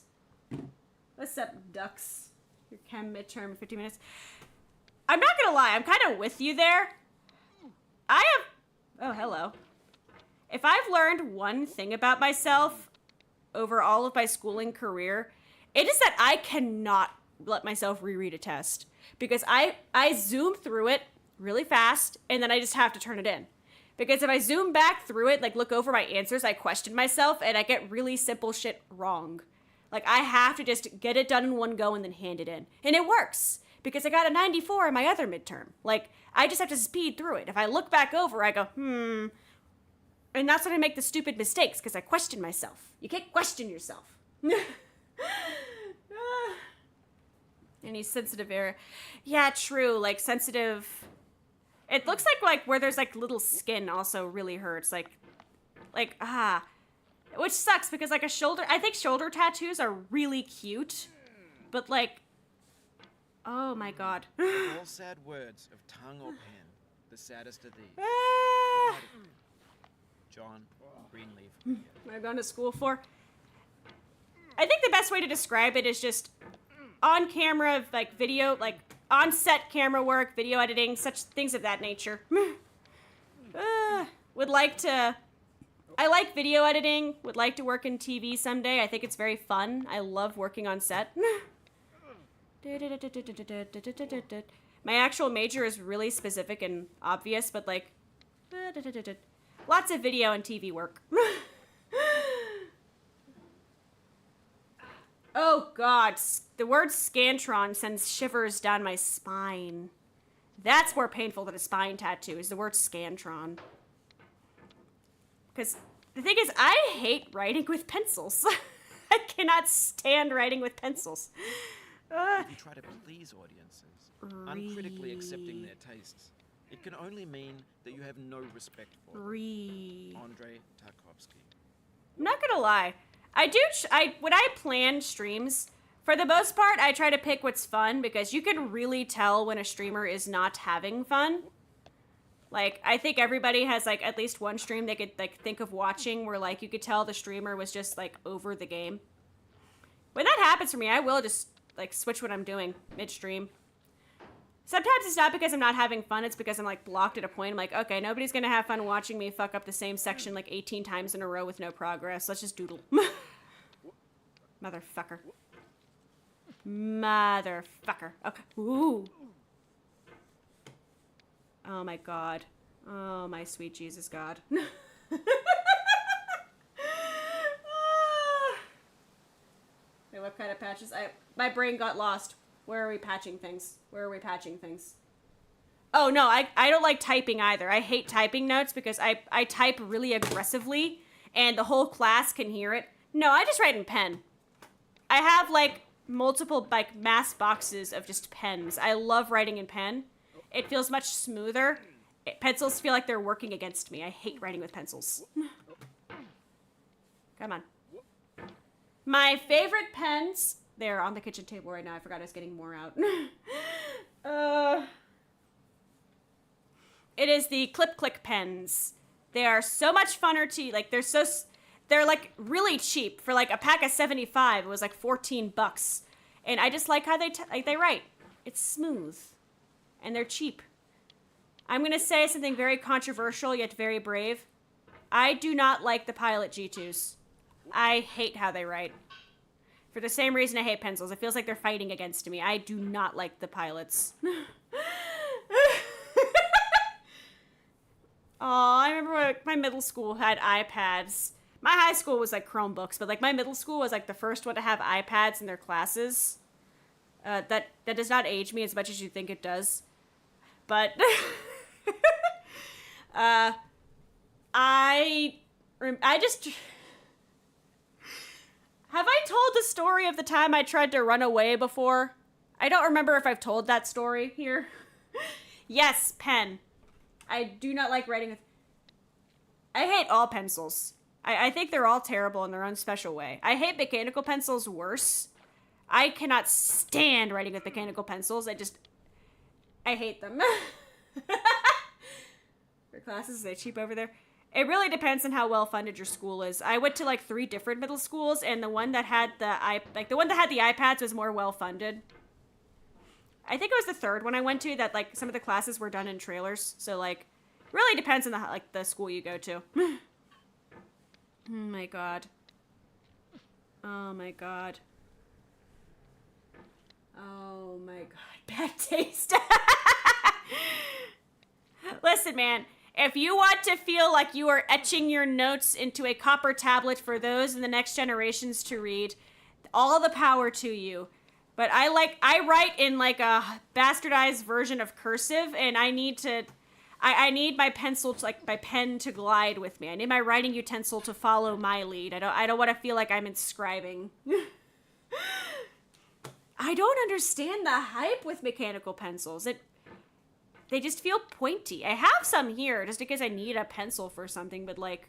What's up, ducks? Your chem midterm in 50 minutes. I'm not gonna lie, I'm kind of with you there. Oh, hello. If I've learned one thing about myself over all of my schooling career, it is that I cannot let myself reread a test. Because I zoom through it really fast, and then I just have to turn it in. Because if I zoom back through it, like look over my answers, I question myself, and I get really simple shit wrong. Like, I have to just get it done in one go and then hand it in. And it works, because I got a 94 in my other midterm. Like, I just have to speed through it. If I look back over, I go, And that's when I make the stupid mistakes, because I question myself. You can't question yourself. Any sensitive area? Yeah, true. Like, sensitive... It looks like where there's, like, little skin also really hurts. Like, which sucks, because, like, I think shoulder tattoos are really cute. But, like... Oh, my God. All sad words of tongue or pen, the saddest of these. John Greenleaf. What I've gone to school for. I think the best way to describe it is just on camera, like video, like on set camera work, video editing, such things of that nature. I like video editing, would like to work in TV someday. I think it's very fun. I love working on set. My actual major is really specific and obvious, but like, lots of video and TV work. Oh, God. The word scantron sends shivers down my spine. That's more painful than a spine tattoo, is the word scantron. Because the thing is, I hate writing with pencils. I cannot stand writing with pencils. If you try to please audiences, uncritically accepting their tastes, it can only mean that you have no respect for them. Andrei Tarkovsky. I'm not gonna lie. When I plan streams, for the most part, I try to pick what's fun, because you can really tell when a streamer is not having fun. Like, I think everybody has, like, at least one stream they could, like, think of watching where, like, you could tell the streamer was just, like, over the game. When that happens for me, I will just, like, switch what I'm doing midstream. Sometimes it's not because I'm not having fun, it's because I'm, like, blocked at a point. I'm like, okay, nobody's gonna have fun watching me fuck up the same section, like, 18 times in a row with no progress. Let's just doodle. Motherfucker. Motherfucker. Okay. Ooh. Oh, my God. Oh, my sweet Jesus God. Wait, what kind of patches? My brain got lost. Where are we patching things? Oh, no, I don't like typing either. I hate typing notes because I type really aggressively and the whole class can hear it. No, I just write in pen. I have, like, multiple, like, mass boxes of just pens. I love writing in pen. It feels much smoother. Pencils feel like they're working against me. I hate writing with pencils. Come on. My favorite pens... They're on the kitchen table right now. I forgot I was getting more out. It is the Clip Click pens. They are so much funner to, like, they're like really cheap. For like a pack of 75, it was like $14. And I just like how they write. It's smooth. And they're cheap. I'm going to say something very controversial yet very brave. I do not like the Pilot G2s. I hate how they write. For the same reason I hate pencils. It feels like they're fighting against me. I do not like the pilots. Oh, I remember when my middle school had iPads. My high school was like Chromebooks, but like my middle school was like the first one to have iPads in their classes. That does not age me as much as you think it does. But I just... Have I told the story of the time I tried to run away before? I don't remember if I've told that story here. Yes, pen. I do not like writing with... I hate all pencils. I think they're all terrible in their own special way. I hate mechanical pencils worse. I cannot stand writing with mechanical pencils. I hate them. For classes, are they cheap over there? It really depends on how well funded your school is. I went to like 3 different middle schools, and the one that had the iPads was more well funded. I think it was the third one I went to that like some of the classes were done in trailers. So like, really depends on the school you go to. Oh my god. Oh my god. Oh my god. Bad taste. Listen, man. If you want to feel like you are etching your notes into a copper tablet for those in the next generations to read, all the power to you. But I write in like a bastardized version of cursive, and I need my pencil to, like my pen to glide with me. I need my writing utensil to follow my lead. I don't want to feel like I'm inscribing. I don't understand the hype with mechanical pencils. They just feel pointy. I have some here just in case I need a pencil for something, but like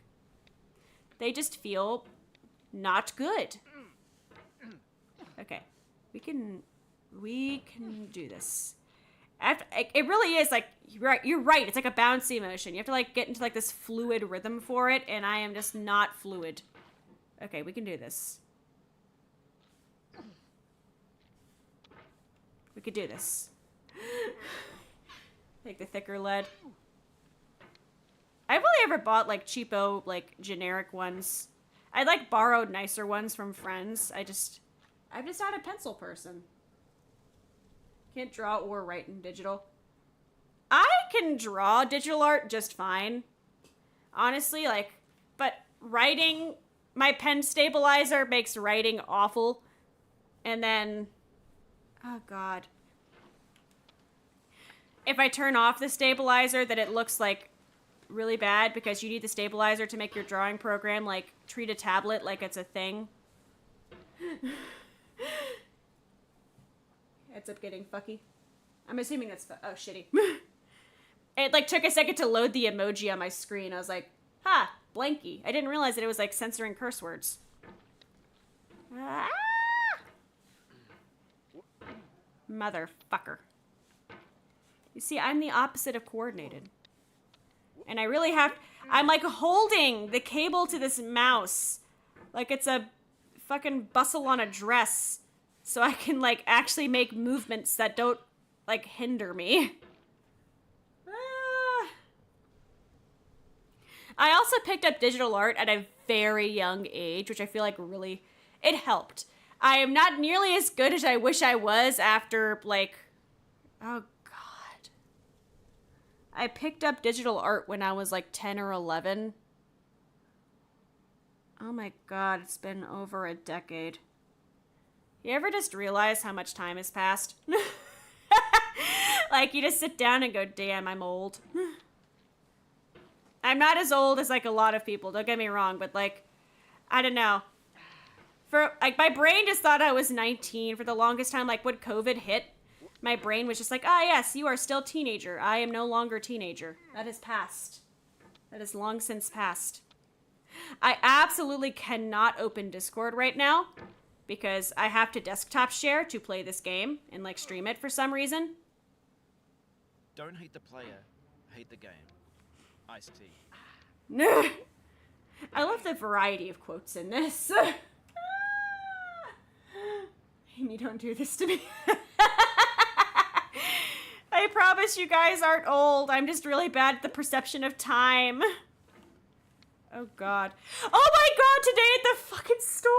they just feel not good. Okay. We can do this. It really is like, you're right. It's like a bouncy motion. You have to like get into like this fluid rhythm for it, and I am just not fluid. Okay, we can do this. We could do this. Take the thicker lead. I've only ever bought like cheapo, like generic ones. I like borrowed nicer ones from friends. I'm just not a pencil person. Can't draw or write in digital. I can draw digital art just fine. Honestly, like, but writing, my pen stabilizer makes writing awful. And then, oh god. If I turn off the stabilizer, then it looks like really bad because you need the stabilizer to make your drawing program like treat a tablet like it's a thing. Ends up getting fucky. I'm assuming that's oh shitty. It like took a second to load the emoji on my screen. I was like, ha, blanky. I didn't realize that it was like censoring curse words. Ah! Motherfucker. You see, I'm the opposite of coordinated. And I really I'm like holding the cable to this mouse like it's a fucking bustle on a dress so I can like actually make movements that don't like hinder me. I also picked up digital art at a very young age, which I feel like really, it helped. I am not nearly as good as I wish I was after like, oh god. I picked up digital art when I was like 10 or 11. Oh my god, it's been over a decade. You ever just realize how much time has passed? Like, you just sit down and go, damn, I'm old. I'm not as old as, like, a lot of people, don't get me wrong, but, like, I don't know. For, like, my brain just thought I was 19 for the longest time. Like, when COVID hit, my brain was just like, ah, yes, you are still teenager. I am no longer teenager. That has passed. That has long since passed. I absolutely cannot open Discord right now because I have to desktop share to play this game and, like, stream it for some reason. Don't hate the player, hate the game. Iced tea. I love the variety of quotes in this. Amy, don't do this to me. I promise promise you guys aren't old. I'm just really bad at the perception of time. Oh, God. Oh, my God, today at the fucking store.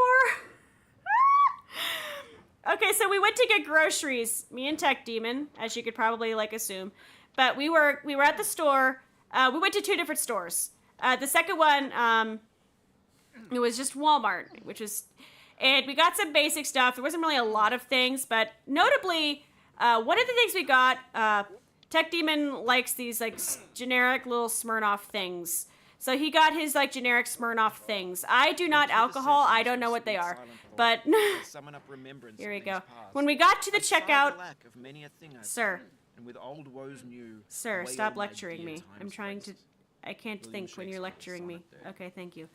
Okay, so we went to get groceries. Me and Tech Demon, as you could probably, like, assume. But we were at the store. We went to 2 different stores. The second one, it was just Walmart, and we got some basic stuff. There wasn't really a lot of things, but notably, one of the things we got, Tech Demon likes these, like, generic little Smirnoff things. So he got his, like, generic Smirnoff things. I do not alcohol. I don't know what they are. But here we go. When we got to the checkout, sir, sir, stop lecturing me. I'm trying to, I can't think when you're lecturing me. Okay, thank you.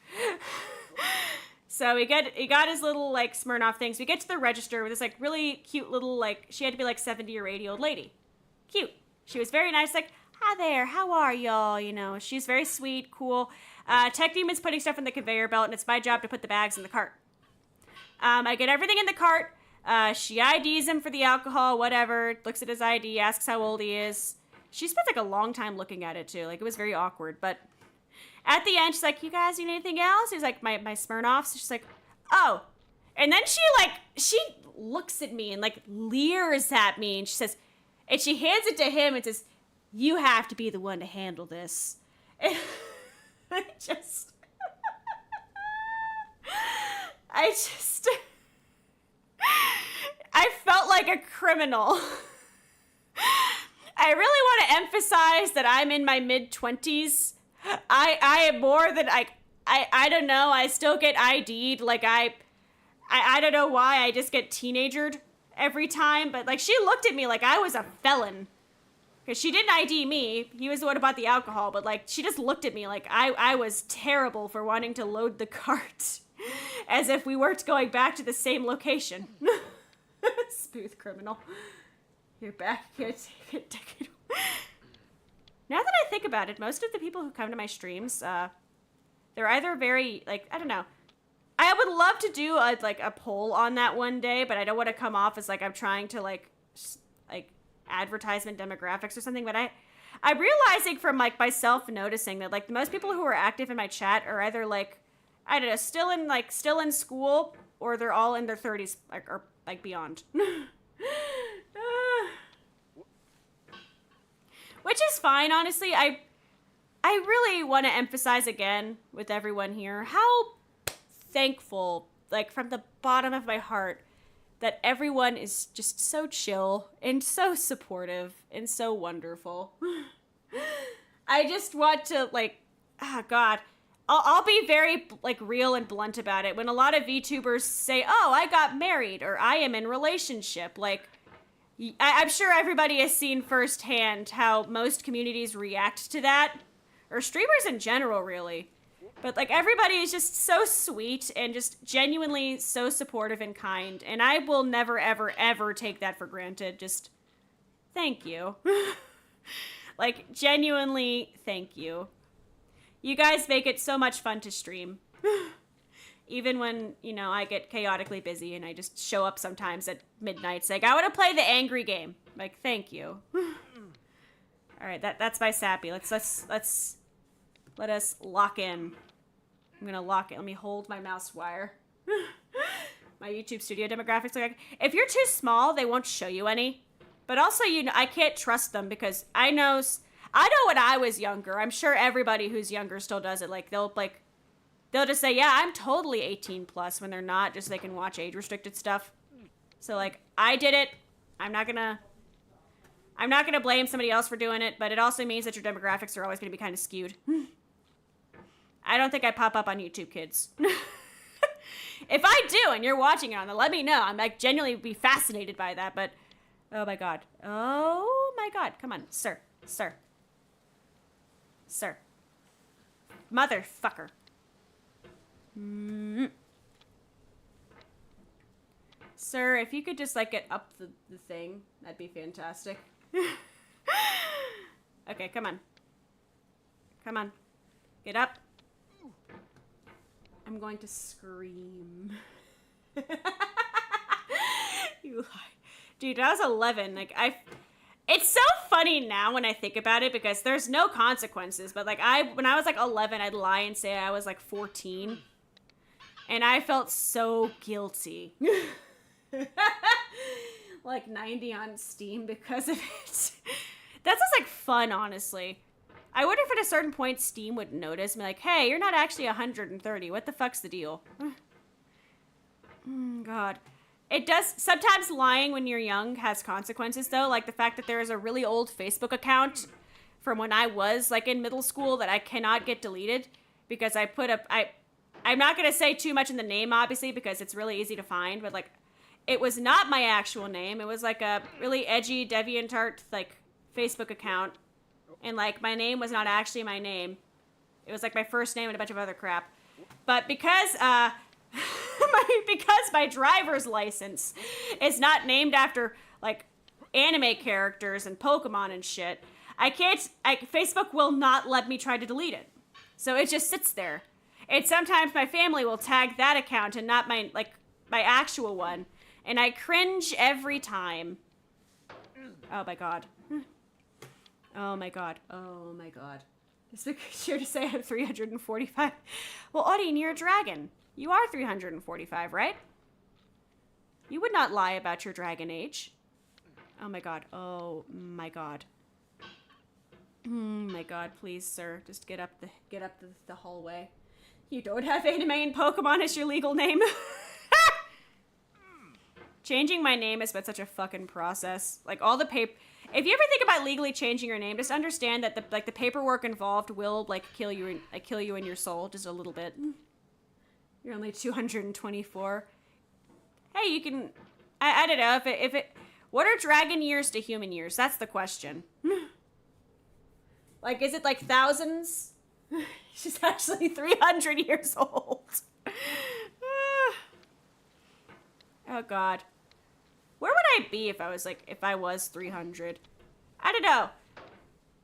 So he got his little, like, Smirnoff things. We get to the register with this, like, really cute little, like, she had to be, like, 70 or 80 old lady. Cute. She was very nice, like, hi there, how are y'all? You know, she's very sweet, cool. Tech Demon's putting stuff in the conveyor belt, and it's my job to put the bags in the cart. I get everything in the cart. She IDs him for the alcohol, whatever, looks at his ID, asks how old he is. She spent, like, a long time looking at it, too. Like, it was very awkward, but at the end, she's like, you guys need anything else? He's like, my Smirnoffs. She's like, oh. And then she looks at me and, like, leers at me, and she says, and she hands it to him and says, you have to be the one to handle this. And I felt like a criminal. I really want to emphasize that I'm in my mid-20s. I am more than, I don't know, I still get ID'd, like, I don't know why, I just get teenagered every time, but, like, she looked at me like I was a felon. Because she didn't ID me, he was the one who bought the alcohol, but, like, she just looked at me like I was terrible for wanting to load the cart. As if we weren't going back to the same location. Smooth criminal. You're back, can't take it. Now that I think about it, most of the people who come to my streams, they're either very, like, I don't know. I would love to do, a poll on that one day, but I don't want to come off as, like, I'm trying to, like advertisement demographics or something, but I'm realizing from, like, myself noticing that, like, the most people who are active in my chat are either, like, I don't know, still in school, or they're all in their 30s, or beyond. Which is fine, honestly. I really want to emphasize again with everyone here how thankful, like, from the bottom of my heart, that everyone is just so chill and so supportive and so wonderful. I just want to, like, oh God, I'll be very, like, real and blunt about it. When a lot of VTubers say, oh, I got married, or I am in relationship, like, I'm sure everybody has seen firsthand how most communities react to that, or streamers in general, really. But, like, everybody is just so sweet and just genuinely so supportive and kind, and I will never, ever, ever take that for granted. Just thank you. Like, genuinely, thank you. You guys make it so much fun to stream. Even when, you know, I get chaotically busy and I just show up sometimes at midnight saying, I want to play the angry game. Like, thank you. All right, that's my sappy. Let us lock in. I'm gonna lock it. Let me hold my mouse wire. My YouTube studio demographics. Like, if you're too small, they won't show you any. But also, you know, I can't trust them because I know when I was younger. I'm sure everybody who's younger still does it. Like, they'll just say, yeah, I'm totally 18 plus when they're not, just so they can watch age restricted stuff. So, like, I did it. I'm not gonna blame somebody else for doing it, but it also means that your demographics are always gonna be kind of skewed. I don't think I pop up on YouTube Kids. If I do and you're watching it on there, let me know. I'm, like, genuinely be fascinated by that, but oh my God. Oh my God. Come on, sir. Motherfucker. Sir, if you could just, like, get up the thing, that'd be fantastic. Okay, come on. Get up. I'm going to scream. You lie. Dude, I was 11. Like, It's so funny now when I think about it because there's no consequences. But like when I was like 11, I'd lie and say I was like 14. And I felt so guilty. Like 90 on Steam because of it. That's just like fun, honestly. I wonder if at a certain point Steam would notice me like, hey, you're not actually 130. What the fuck's the deal? God. It does, sometimes lying when you're young has consequences though. Like the fact that there is a really old Facebook account from when I was like in middle school that I cannot get deleted because I put up, I'm not going to say too much in the name obviously because it's really easy to find, but like it was not my actual name. It was like a really edgy DeviantArt like Facebook account. And like my name was not actually my name. It was like my first name and a bunch of other crap. But because because my driver's license is not named after like anime characters and Pokemon and shit, Facebook will not let me try to delete it. So it just sits there. And sometimes my family will tag that account and not my actual one. And I cringe every time. Oh my god. Oh my god. Oh my god. Just make sure to say I'm 345. Well, Odin, you're a dragon. You are 345, right? You would not lie about your dragon age. Oh my god. Oh my god. Oh my god, please, sir. Just get up the hallway. You don't have anime and Pokemon as your legal name. Changing my name has been such a fucking process. Like all the paper. If you ever think about legally changing your name, just understand that the paperwork involved will like kill you in your soul just a little bit. You're only 224. Hey, you can. I don't know if it. What are dragon years to human years? That's the question. Like, is it like thousands? She's actually 300 years old. Oh God. Where would I be if I was 300? I don't know.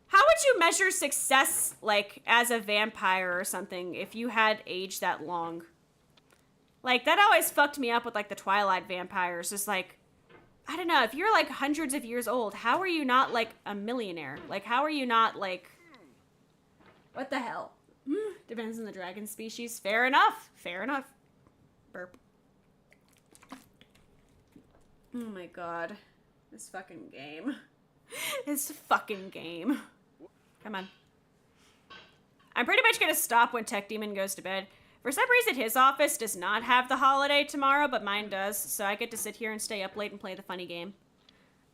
How would you measure success, like, as a vampire or something if you had aged that long? Like, that always fucked me up with, like, the Twilight vampires. Just, like, I don't know. If you're, like, hundreds of years old, how are you not, like, a millionaire? Like, how are you not, like... What the hell? Depends on the dragon species. Fair enough. Fair enough. Burp. Oh my god. This fucking game. This fucking game. Come on. I'm pretty much gonna stop when Tech Demon goes to bed. For some reason, his office does not have the holiday tomorrow, but mine does, so I get to sit here and stay up late and play the funny game.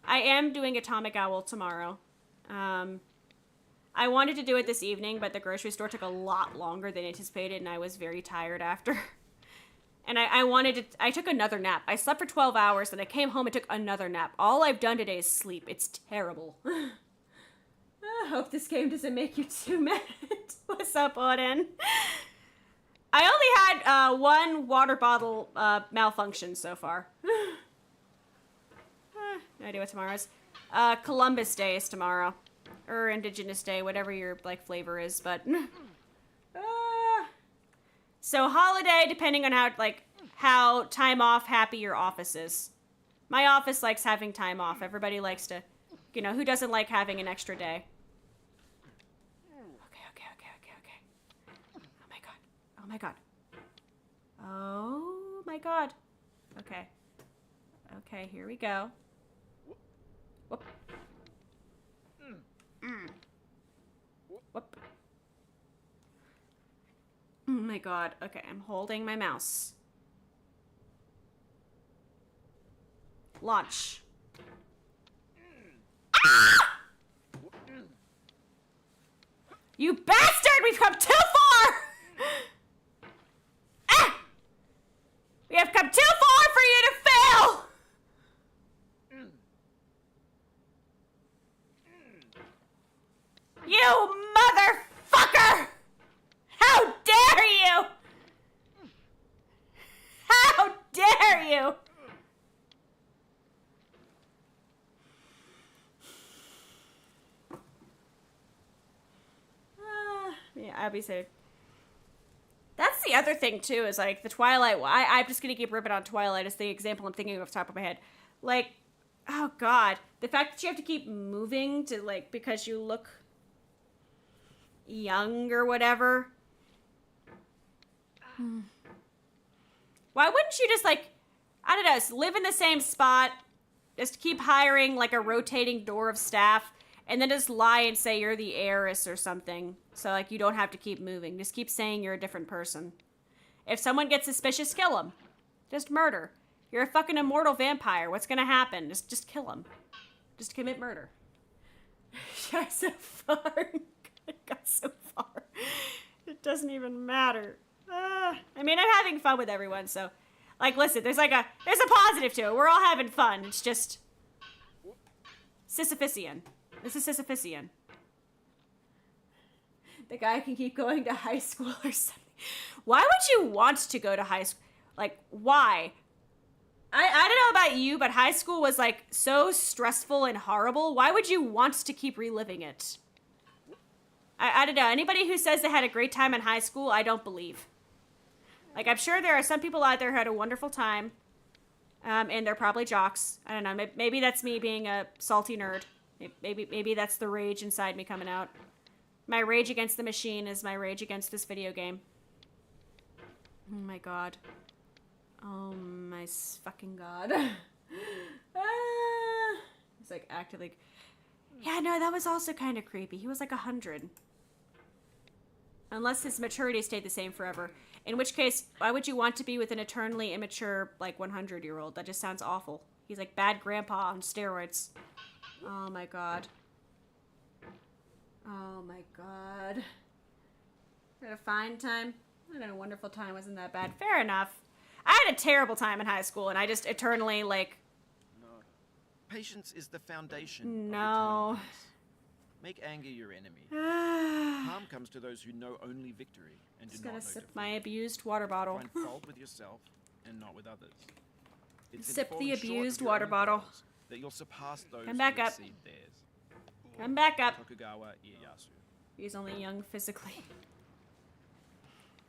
I am doing Atomic Owl tomorrow. I wanted to do it this evening, but the grocery store took a lot longer than anticipated, and I was very tired after. And I took another nap. I slept for 12 hours, then I came home and took another nap. All I've done today is sleep. It's terrible. I hope this game doesn't make you too mad. What's up, Odin? I only had one water bottle malfunction so far. No idea what tomorrow is. Columbus Day is tomorrow. Or Indigenous Day, whatever your like flavor is, but... So holiday, depending on how time off happy your office is. My office likes having time off. Everybody likes to, who doesn't like having an extra day? Okay. Oh my god. Oh my god. Oh my god. Okay. Okay, here we go. Whoop. Whoop. Oh my god. Okay, I'm holding my mouse. Launch. Ah! You bastard! We've come too far! Ah! We have come too far for you to fail! You motherfucker! How dare you! How dare you! Yeah, I'll be safe. That's the other thing, too, is, like, the Twilight... I'm just gonna keep ripping on Twilight as the example I'm thinking of off the top of my head. Like, Oh, God. The fact that you have to keep moving to, like, because you look young or whatever. Why wouldn't you just, like, I don't know, live in the same spot, just keep hiring, like, a rotating door of staff, and then just lie and say you're the heiress or something. So, like, you don't have to keep moving. Just keep saying you're a different person. If someone gets suspicious, kill them. Just murder. You're a fucking immortal vampire. What's gonna happen? Just kill him. Just commit murder. Got so far. Got so far. It doesn't even matter. I mean, I'm having fun with everyone, so... Like, listen, there's a positive to it. We're all having fun. It's just... Sisyphusian. This is Sisyphusian. The guy can keep going to high school or something. Why would you want to go to high school? Like, why? I don't know about you, but high school was, like, so stressful and horrible. Why would you want to keep reliving it? I don't know. Anybody who says they had a great time in high school, I don't believe. Like, I'm sure there are some people out there who had a wonderful time, and they're probably jocks. I don't know. Maybe that's me being a salty nerd. Maybe that's the rage inside me coming out. My rage against the machine is my rage against this video game. Oh my god. Oh my fucking god. He's like actively... Yeah, no, that was also kind of creepy. He was like 100. Unless his maturity stayed the same forever. In which case, why would you want to be with an eternally immature, like, 100-year-old? That just sounds awful. He's like bad grandpa on steroids. Oh my god. Oh my god. I had a fine time. I had a wonderful time. Wasn't that bad. Fair enough. I had a terrible time in high school, and I just eternally, like... No. Patience is the foundation. No. Make anger your enemy. Harm comes to those who know only victory and do Just not gotta know sip defeat. my abused water bottle. Find fault with yourself and not with others. It's in Sip falling the short of abused your water own bottle. goals that you'll surpass those Come back who up. exceed theirs. Come back up. Tokugawa Ieyasu. He's only young physically.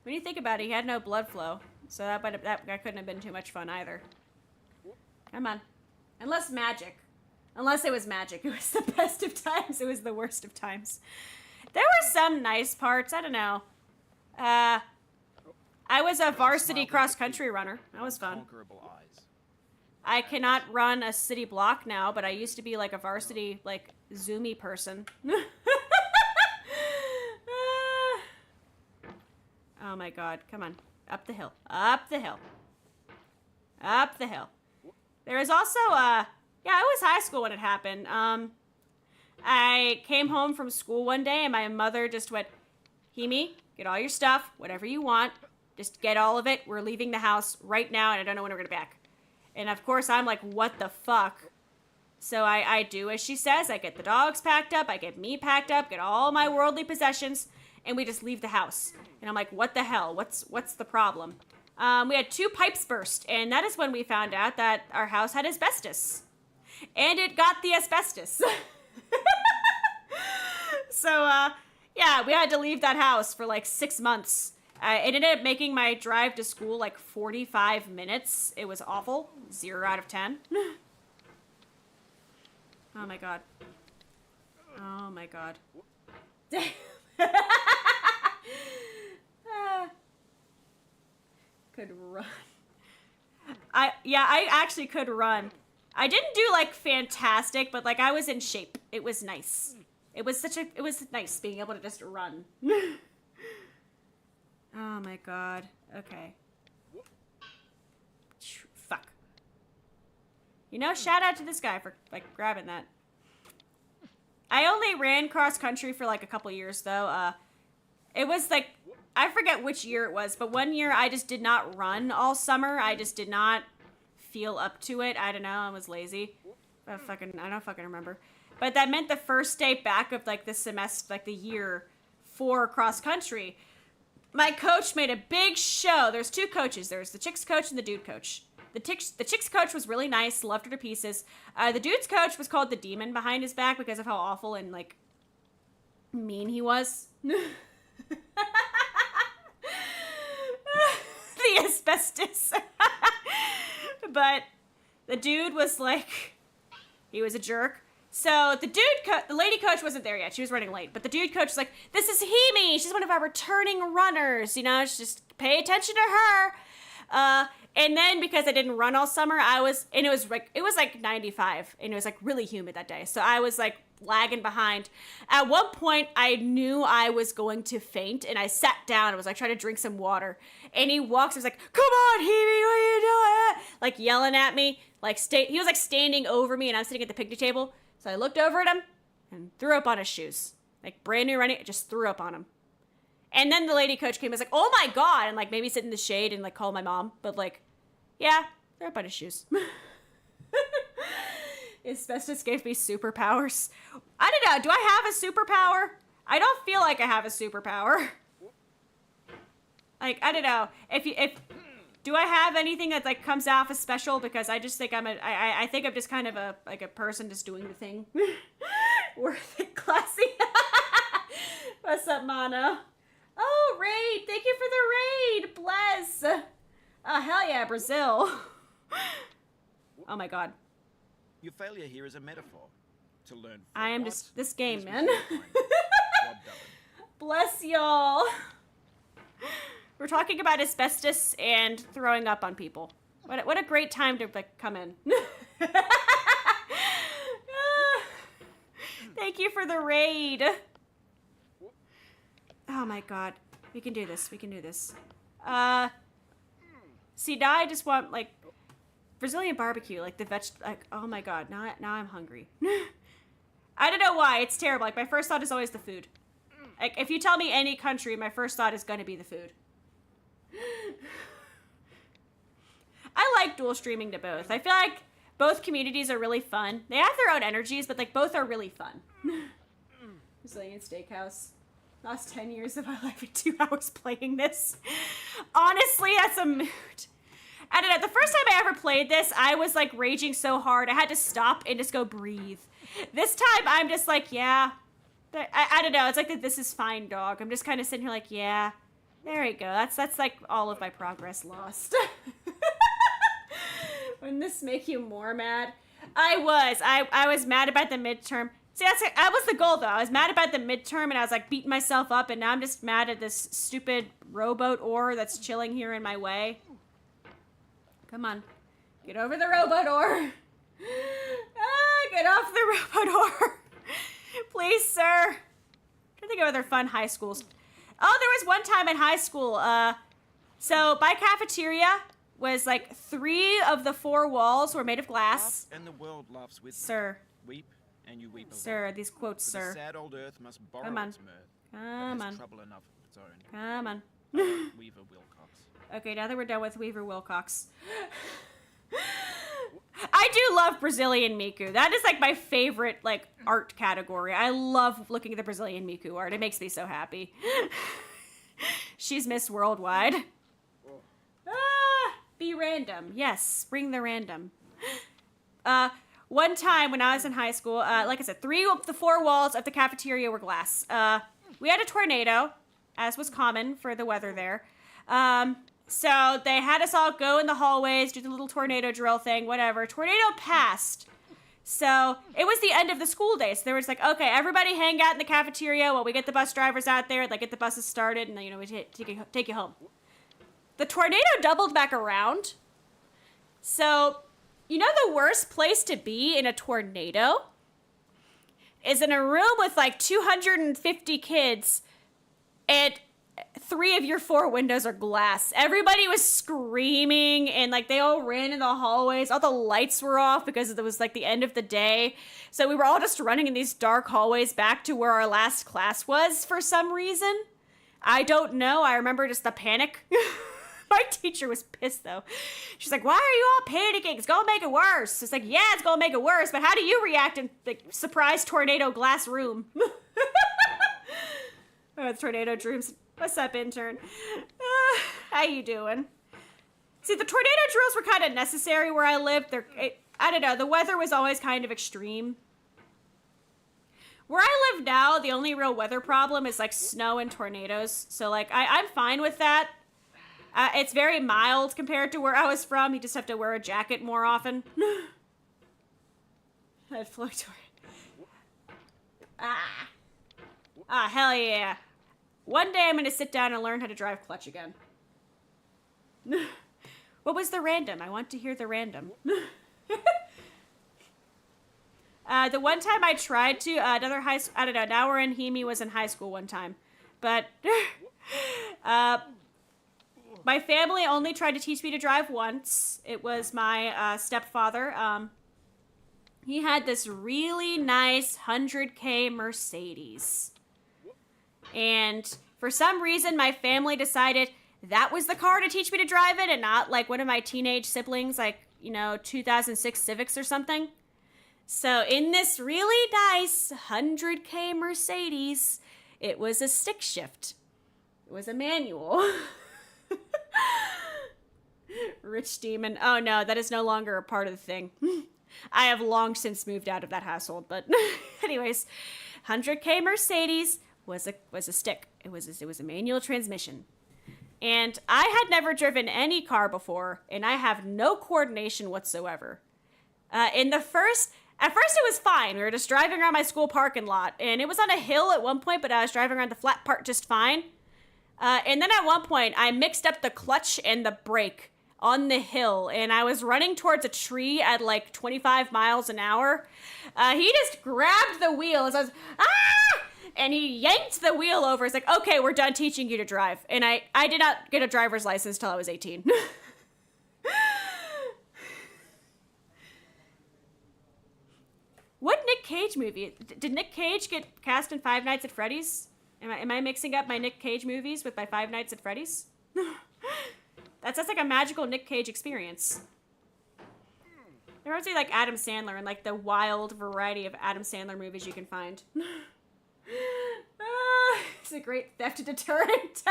When you think about it, he had no blood flow. So that couldn't have been too much fun either. Come on. Unless magic. Unless it was magic. It was the best of times. It was the worst of times. There were some nice parts. I don't know. I was a varsity cross-country runner. That was fun. Conquerable eyes. I cannot run a city block now, but I used to be like a varsity, like, zoomy person. Oh my god. Come on. Up the hill. Up the hill. Up the hill. There was also, yeah, it was high school when it happened. I came home from school one day and my mother just went, Himi, get all your stuff, whatever you want. Just get all of it. We're leaving the house right now and I don't know when we're going to be back. And of course I'm like, what the fuck? So I do as she says. I get the dogs packed up. I get me packed up. Get all my worldly possessions. And we just leave the house. And I'm like, what the hell? What's the problem? We had 2 pipes burst. And that is when we found out that our house had asbestos. And it got the asbestos. So, yeah, we had to leave that house for like 6 months. It ended up making my drive to school like 45 minutes. It was awful. 0 out of 10. Oh my god. Oh my god. Could run. I actually could run. I didn't do like fantastic, but like I was in shape. It was nice. It was nice being able to just run. Oh my god. Okay. Fuck. You know, shout out to this guy for like grabbing that. I only ran cross country for like a couple years though. It was like, I forget which year it was, but one year I just did not run all summer. I just did not feel up to it. I don't know. I was lazy. I don't fucking remember. But that meant the first day back of like the semester, like the year for cross country, my coach made a big show. There's 2 coaches. There's the chicks coach and the dude coach. The chicks coach was really nice. Loved her to pieces. The dude's coach was called the demon behind his back because of how awful and like mean he was. The asbestos. But the dude was like, He was a jerk. So the lady coach wasn't there yet. She was running late. But the dude coach was like, this is Himi. She's one of our returning runners. You know, just pay attention to her. And then because I didn't run all summer, it was like 95 and it was like really humid that day. So I was like lagging behind. At one point I knew I was going to faint and I sat down. I was like trying to drink some water. And he walks, he was like, come on, Hebe, what are you doing? Like yelling at me. He was like standing over me and I was sitting at the picnic table. So I looked over at him and threw up on his shoes. Like brand new running, just threw up on him. And then the lady coach came and was like, oh my God. And like maybe sit in the shade and like call my mom. But like, yeah, they're up on his shoes. Asbestos gave me superpowers. I don't know. Do I have a superpower? I don't feel like I have a superpower. Like, I don't know. Do I have anything that like comes off as special? Because I just think I think I'm just kind of a person just doing the thing. Worth it, classy. What's up, Mana? Oh, raid. Thank you for the raid. Bless. Oh, hell yeah, Brazil. Oh my God. Your failure here is a metaphor to learn. I am just this game, man. Rob Bless y'all. We're talking about asbestos and throwing up on people. What a great time to like come in. Thank you for the raid. Oh my God. We can do this. We can do this. See, now I just want, like, Brazilian barbecue, like, oh my God, now I'm hungry. I don't know why, it's terrible. Like, my first thought is always the food. Like, if you tell me any country, my first thought is gonna be the food. I like dual streaming to both. I feel like both communities are really fun. They have their own energies, but, like, both are really fun. Brazilian steakhouse. Last 10 years of my life in 2 hours playing this. Honestly, that's a mood. I don't know. The first time I ever played this, I was like raging so hard. I had to stop and just go breathe. This time, I'm just like, yeah. I don't know. It's like the this is fine dog. I'm just kind of sitting here like, yeah. There you go. That's like all of my progress lost. Wouldn't this make you more mad? I was mad about the midterm. See, that was the goal, though. I was mad about the midterm, and I was, like, beating myself up, and now I'm just mad at this stupid rowboat oar that's chilling here in my way. Come on. Get over the rowboat oar. Get off the rowboat oar. Please, sir. I'm trying to think of other fun high schools. Oh, there was one time in high school. So, my cafeteria was, like, 3 of the 4 walls were made of glass. And the world laughs with Sir. Weep. And you weep sir, these quotes, sir. The sad old earth must borrow Come on. its mirth. Come on. Trouble enough of its own. Come on. Weaver Wilcox. Okay, now that we're done with Weaver Wilcox. I do love Brazilian Miku. That is like my favorite like art category. I love looking at the Brazilian Miku art. It makes me so happy. She's Miss Worldwide. Be random. Yes, bring the random. One time when I was in high school, like I said, 3 of the 4 walls of the cafeteria were glass. We had a tornado, as was common for the weather there. So they had us all go in the hallways, do the little tornado drill thing, whatever. Tornado passed. So it was the end of the school day. So there was like, okay, everybody hang out in the cafeteria while we get the bus drivers out there, like get the buses started, and then, you know, we take you home. The tornado doubled back around. So... you know the worst place to be in a tornado? Is in a room with like 250 kids and 3 of your 4 windows are glass. Everybody was screaming and like they all ran in the hallways. All the lights were off because it was like the end of the day. So we were all just running in these dark hallways back to where our last class was for some reason. I don't know. I remember just the panic. My teacher was pissed, though. She's like, why are you all panicking? It's going to make it worse. It's like, yeah, it's going to make it worse, but how do you react in the surprise tornado glass room? Oh, it's tornado dreams. What's up, intern? How you doing? See, the tornado drills were kind of necessary where I lived. I don't know. The weather was always kind of extreme. Where I live now, the only real weather problem is, like, snow and tornadoes. So, like, I'm fine with that. It's very mild compared to where I was from. You just have to wear a jacket more often. I'd float toward hell yeah. One day I'm gonna sit down and learn how to drive clutch again. What was the random? I want to hear the random. The one time I tried to, I don't know, now we're in Himi was in high school one time. But, my family only tried to teach me to drive once. It was my, stepfather. He had this really nice 100K Mercedes. And for some reason, my family decided that was the car to teach me to drive it and not like one of my teenage siblings, like, 2006 Civics or something. So in this really nice 100K Mercedes, it was a stick shift. It was a manual. Rich demon. Oh no, that is no longer a part of the thing. I have long since moved out of that household, but anyways, 100K Mercedes was a stick. It was a manual transmission. And I had never driven any car before, and I have no coordination whatsoever. At first it was fine. We were just driving around my school parking lot, and it was on a hill at one point, but I was driving around the flat part just fine. And then at one point, I mixed up the clutch and the brake on the hill, and I was running towards a tree at like 25 miles an hour. He just grabbed the wheel as I was, and he yanked the wheel over. He's like, okay, we're done teaching you to drive. And I did not get a driver's license till I was 18. What Nick Cage movie? Did Nick Cage get cast in Five Nights at Freddy's? Am I mixing up my Nick Cage movies with my Five Nights at Freddy's? That's like a magical Nick Cage experience. There must be like Adam Sandler and like the wild variety of Adam Sandler movies you can find. It's a great theft deterrent.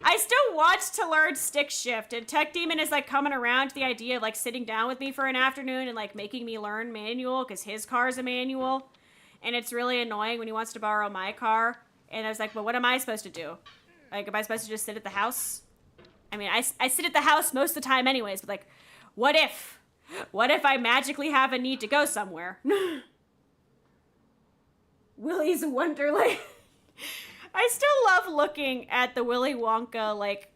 I still watch to learn stick shift, and Tech Demon is like coming around to the idea of like sitting down with me for an afternoon and like making me learn manual because his car is a manual, and it's really annoying when he wants to borrow my car. And I was like, well, what am I supposed to do? Like, am I supposed to just sit at the house? I mean, I sit at the house most of the time anyways, but like, what if I magically have a need to go somewhere? Willy's Wonderland. I still love looking at the Willy Wonka, like,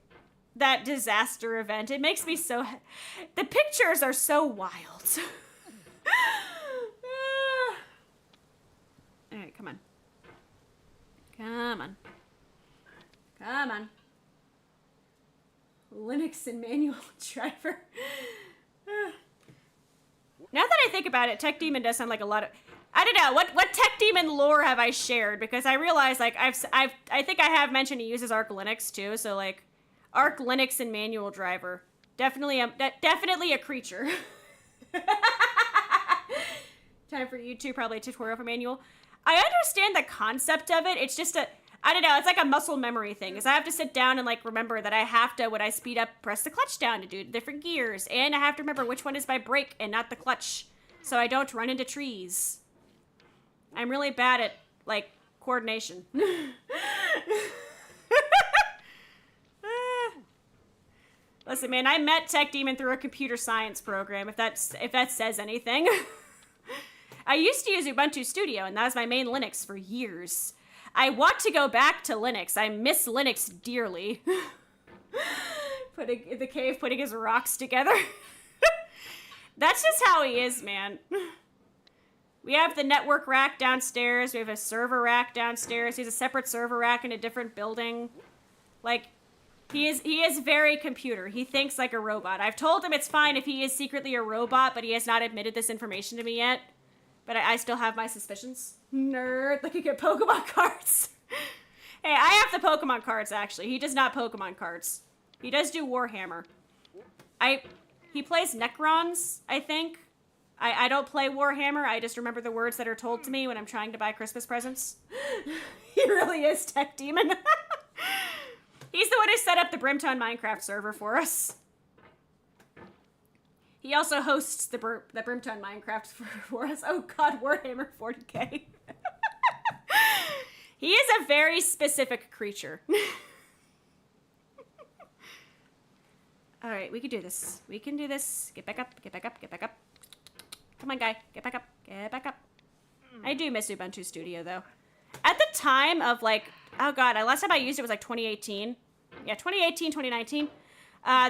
that disaster event. It makes me so... The pictures are so wild. Alright, come on. Come on. Come on. Linux and manual driver. Now that I think about it, Tech Demon does sound like a lot of... I don't know, what Tech Demon lore have I shared? Because I realize, like, I think I have mentioned he uses Arch Linux, too. So, like, Arch Linux and manual driver. Definitely a creature. Time for YouTube, probably a tutorial for manual. I understand the concept of it. It's just I don't know, it's like a muscle memory thing. Because I have to sit down and, like, remember that I have to, when I speed up, press the clutch down to do different gears. And I have to remember which one is my brake and not the clutch. So I don't run into trees. I'm really bad at, like, coordination. Listen, man, I met Tech Demon through a computer science program, if that says anything. I used to use Ubuntu Studio, and that was my main Linux for years. I want to go back to Linux. I miss Linux dearly. In the cave, putting his rocks together. That's just how he is, man. We have the network rack downstairs. We have a server rack downstairs. He has a separate server rack in a different building. Like, he is very computer. He thinks like a robot. I've told him it's fine if he is secretly a robot, but he has not admitted this information to me yet. But I still have my suspicions. Nerd, looking at Pokemon cards. Hey, I have the Pokemon cards, actually. He does not Pokemon cards. He does do Warhammer. He plays Necrons, I think. I don't play Warhammer. I just remember the words that are told to me when I'm trying to buy Christmas presents. He really is Tech Demon. He's the one who set up the BRIMTONE Minecraft server for us. He also hosts the BRIMTONE Minecraft for us. Oh god, Warhammer 40k. He is a very specific creature. All right, we can do this. We can do this. Get back up, get back up, get back up. Come on, guy. Get back up, get back up. I do miss Ubuntu Studio, though. At the time of, like, oh, God, last time I used it was, like, 2018. Yeah, 2018, 2019.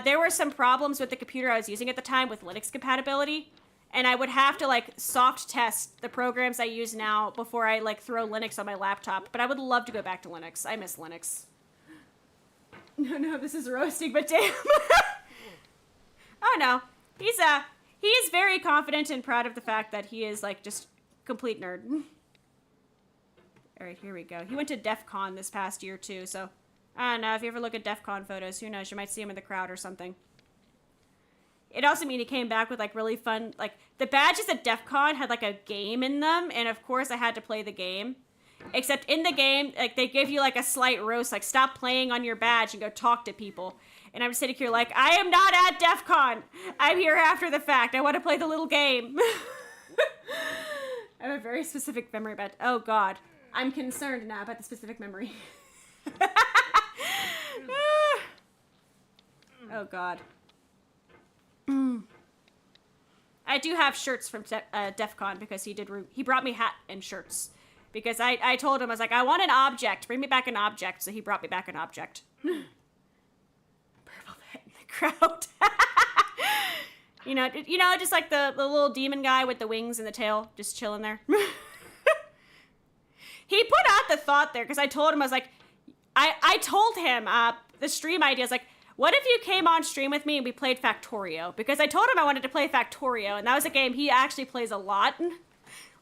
There were some problems with the computer I was using at the time with Linux compatibility. And I would have to, like, soft test the programs I use now before I, like, throw Linux on my laptop. But I would love to go back to Linux. I miss Linux. No, this is roasting, but damn. Oh, no. He is very confident and proud of the fact that he is, like, just complete nerd. All right, here we go. He went to DEF CON this past year, too, so I don't know. If you ever look at DEF CON photos, who knows? You might see him in the crowd or something. It also means he came back with, like, really fun, like, the badges at DEF CON had, like, a game in them, and of course I had to play the game. Except in the game, like, they give you, like, a slight roast, like, stop playing on your badge and go talk to people. And I'm sitting here like, I am not at DEF CON. I'm here after the fact. I want to play the little game. I have a very specific memory about, oh, God. I'm concerned now about the specific memory. Oh, God. I do have shirts from DEF CON because he brought me hat and shirts. Because I told him, I was like, I want an object. Bring me back an object. So he brought me back an object. Purple pet in the crowd. you know, just like the little demon guy with the wings and the tail, just chilling there. He put out the thought there because I told him, I was like, I told him the stream idea is like, what if you came on stream with me and we played Factorio? Because I told him I wanted to play Factorio, and that was a game he actually plays a lot.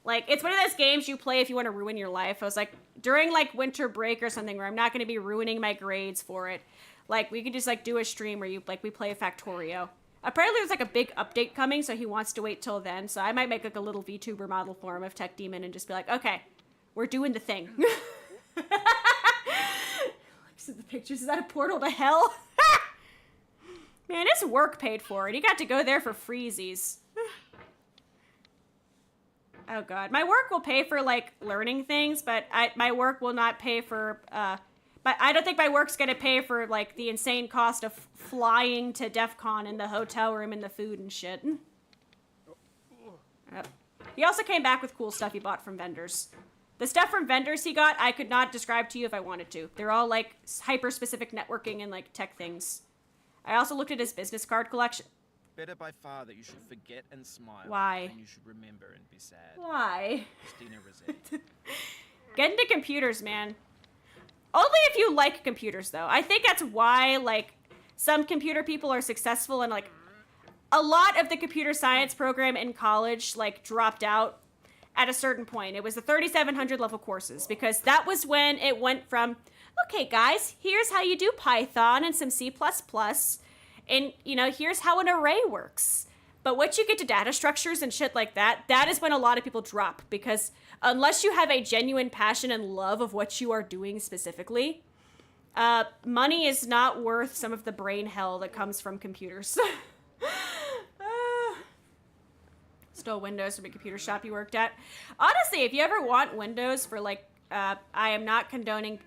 Like, it's one of those games you play if you want to ruin your life. I was like, during, like, winter break or something where I'm not going to be ruining my grades for it, like, we could just, like, do a stream where we play Factorio. Apparently there's, like, a big update coming, so he wants to wait till then. So I might make, like, a little VTuber model for him of Tech Demon and just be like, okay, we're doing the thing. Looks at the pictures. Is that a portal to hell? Man, his work paid for it. He got to go there for freezies. Oh, God. My work will pay for, like, learning things, but my work will not pay for, but I don't think my work's gonna pay for, like, the insane cost of flying to DEF CON and the hotel room and the food and shit. Yep. He also came back with cool stuff he bought from vendors. The stuff from vendors he got, I could not describe to you if I wanted to. They're all, like, hyper-specific networking and, like, tech things. I also looked at his business card collection. Better by far that you should forget and smile. Why? Than you should remember and be sad. Why? Christina Rossetti. Get into computers, man. Only if you like computers, though. I think that's why, like, some computer people are successful and, like, a lot of the computer science program in college, like, dropped out at a certain point. It was the 3700 level courses because that was when it went from, okay, guys, here's how you do Python and some C++. And, you know, here's how an array works. But once you get to data structures and shit like that, that is when a lot of people drop. Because unless you have a genuine passion and love of what you are doing specifically, money is not worth some of the brain hell that comes from computers. Stole Windows from a computer shop you worked at. Honestly, if you ever want Windows for, like, I am not condoning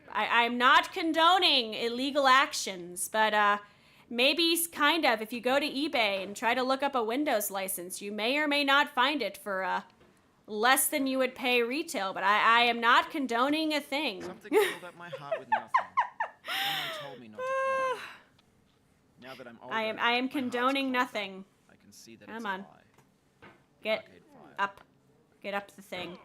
illegal actions, but, maybe kind of, if you go to eBay and try to look up a Windows license, you may or may not find it for less than you would pay retail, but I am not condoning a thing. Something filled up my heart with nothing. Someone told me not to cry. Now that I'm older, I am condoning nothing. I can see that Come it's on. a lie. Get up. Get up the thing.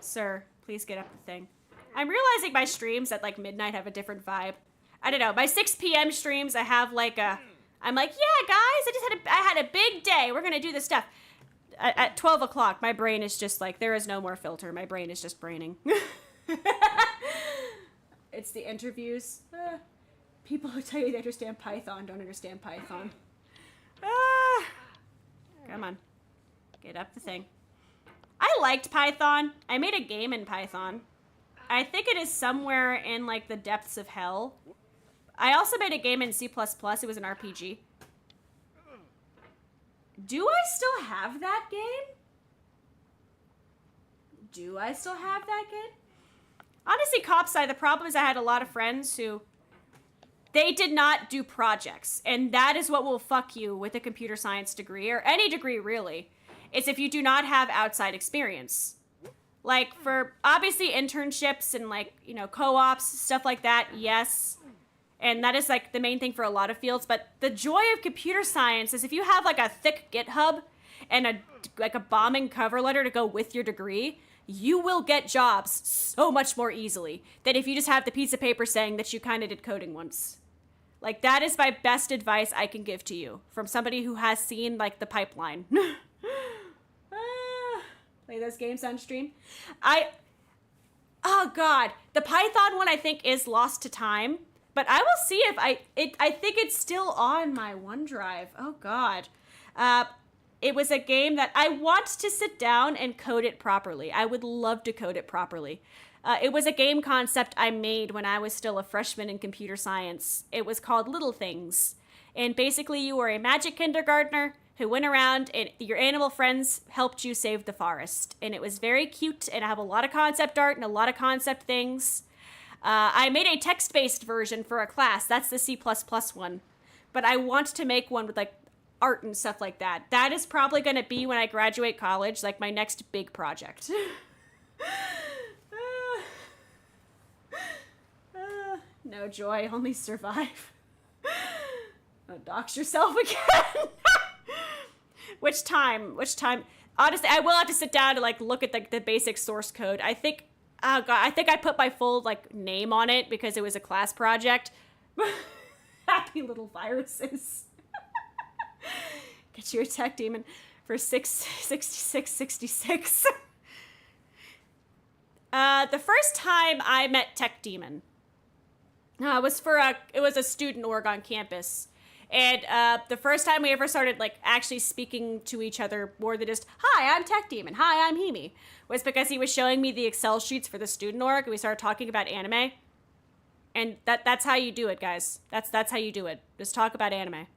Sir, please get up the thing. I'm realizing my streams at, like, midnight have a different vibe. I don't know. My 6 p.m. streams, I have, like, I'm like, yeah, guys, I had a big day. We're going to do this stuff. At 12 o'clock, my brain is just like, there is no more filter. My brain is just braining. It's the interviews. People who tell you they understand Python don't understand Python. Come on. Get up the thing. I liked Python. I made a game in Python. I think it is somewhere in, like, the depths of hell. I also made a game in C++. It was an RPG. Do I still have that game? Honestly, Copside, the problem is I had a lot of friends who they did not do projects. And that is what will fuck you with a computer science degree, or any degree really, is if you do not have outside experience. Like, for obviously internships and, like, you know, co-ops, stuff like that, yes. And that is, like, the main thing for a lot of fields. But the joy of computer science is if you have, like, a thick GitHub and a bombing cover letter to go with your degree, you will get jobs so much more easily than if you just have the piece of paper saying that you kind of did coding once. Like, that is my best advice I can give to you from somebody who has seen, like, the pipeline. Play those games on stream. Oh God, the Python one I think is lost to time, but I will see if I think it's still on my OneDrive. Oh God. It was a game that I want to sit down and code it properly. I would love to code it properly. It was a game concept I made when I was still a freshman in computer science. It was called Little Things. And basically you were a magic kindergartner who went around and your animal friends helped you save the forest. And it was very cute, and I have a lot of concept art and a lot of concept things. I made a text-based version for a class. That's the C++ one. But I want to make one with, like, art and stuff like that. That is probably going to be when I graduate college, like, my next big project. No joy, only survive. Dox yourself again. Which time? Honestly, I will have to sit down to, like, look at the basic source code. I think, oh God, I think I put my full, like, name on it because it was a class project. Happy little viruses. Get you a tech demon for 666.66. The first time I met Tech Demon was it was a student org on campus. And the first time we ever started, like, actually speaking to each other more than just, hi, I'm Tech Demon, hi, I'm Himi, was because he was showing me the Excel sheets for the student org, and we started talking about anime. And that's how you do it, guys. That's how you do it. Just talk about anime.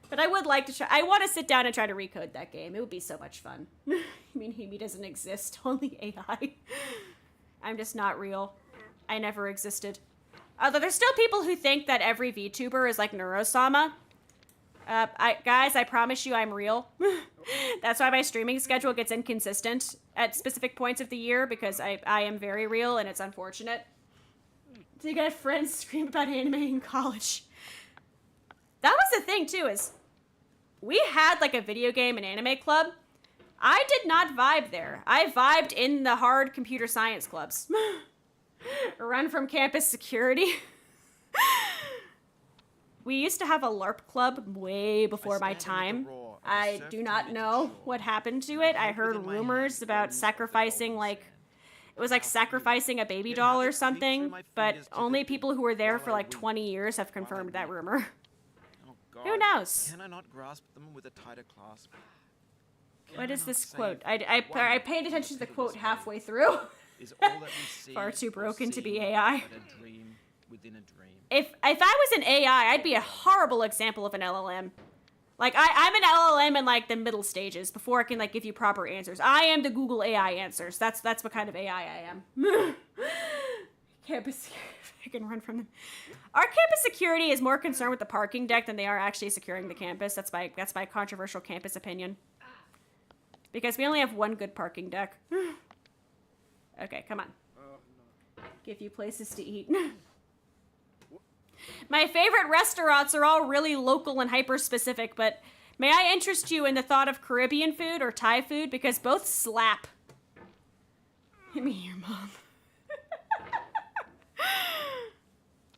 But I would like to try. I want to sit down and try to recode that game. It would be so much fun. I mean, Himi doesn't exist, only AI. I'm just not real. I never existed. Although there's still people who think that every VTuber is like Neurosama. Guys, I promise you I'm real. That's why my streaming schedule gets inconsistent at specific points of the year, because I am very real, and it's unfortunate. So you got friends scream about anime in college. That was the thing, too, is we had, like, a video game and anime club. I did not vibe there. I vibed in the hard computer science clubs. Run from campus security. We used to have a LARP club way before my time. I do not know what happened to it. I heard rumors about sacrificing, like, it was like sacrificing a baby doll or something, but only people who were there for like 20 years have confirmed that rumor. Who knows? Can I not grasp them with a tighter clasp? What is this quote? I paid attention to the quote halfway through. Is all that we see far too broken to be AI. A dream within a dream. If I was an AI, I'd be a horrible example of an LLM. Like, I'm an LLM in, like, the middle stages before I can, like, give you proper answers. I am the Google AI answers. That's what kind of AI I am. Campus, I can run from them. Our campus security is more concerned with the parking deck than they are actually securing the campus. That's my controversial campus opinion. Because we only have one good parking deck. Okay, come on. Give you places to eat. My favorite restaurants are all really local and hyper-specific, but may I interest you in the thought of Caribbean food or Thai food? Because both slap. Give me your mom.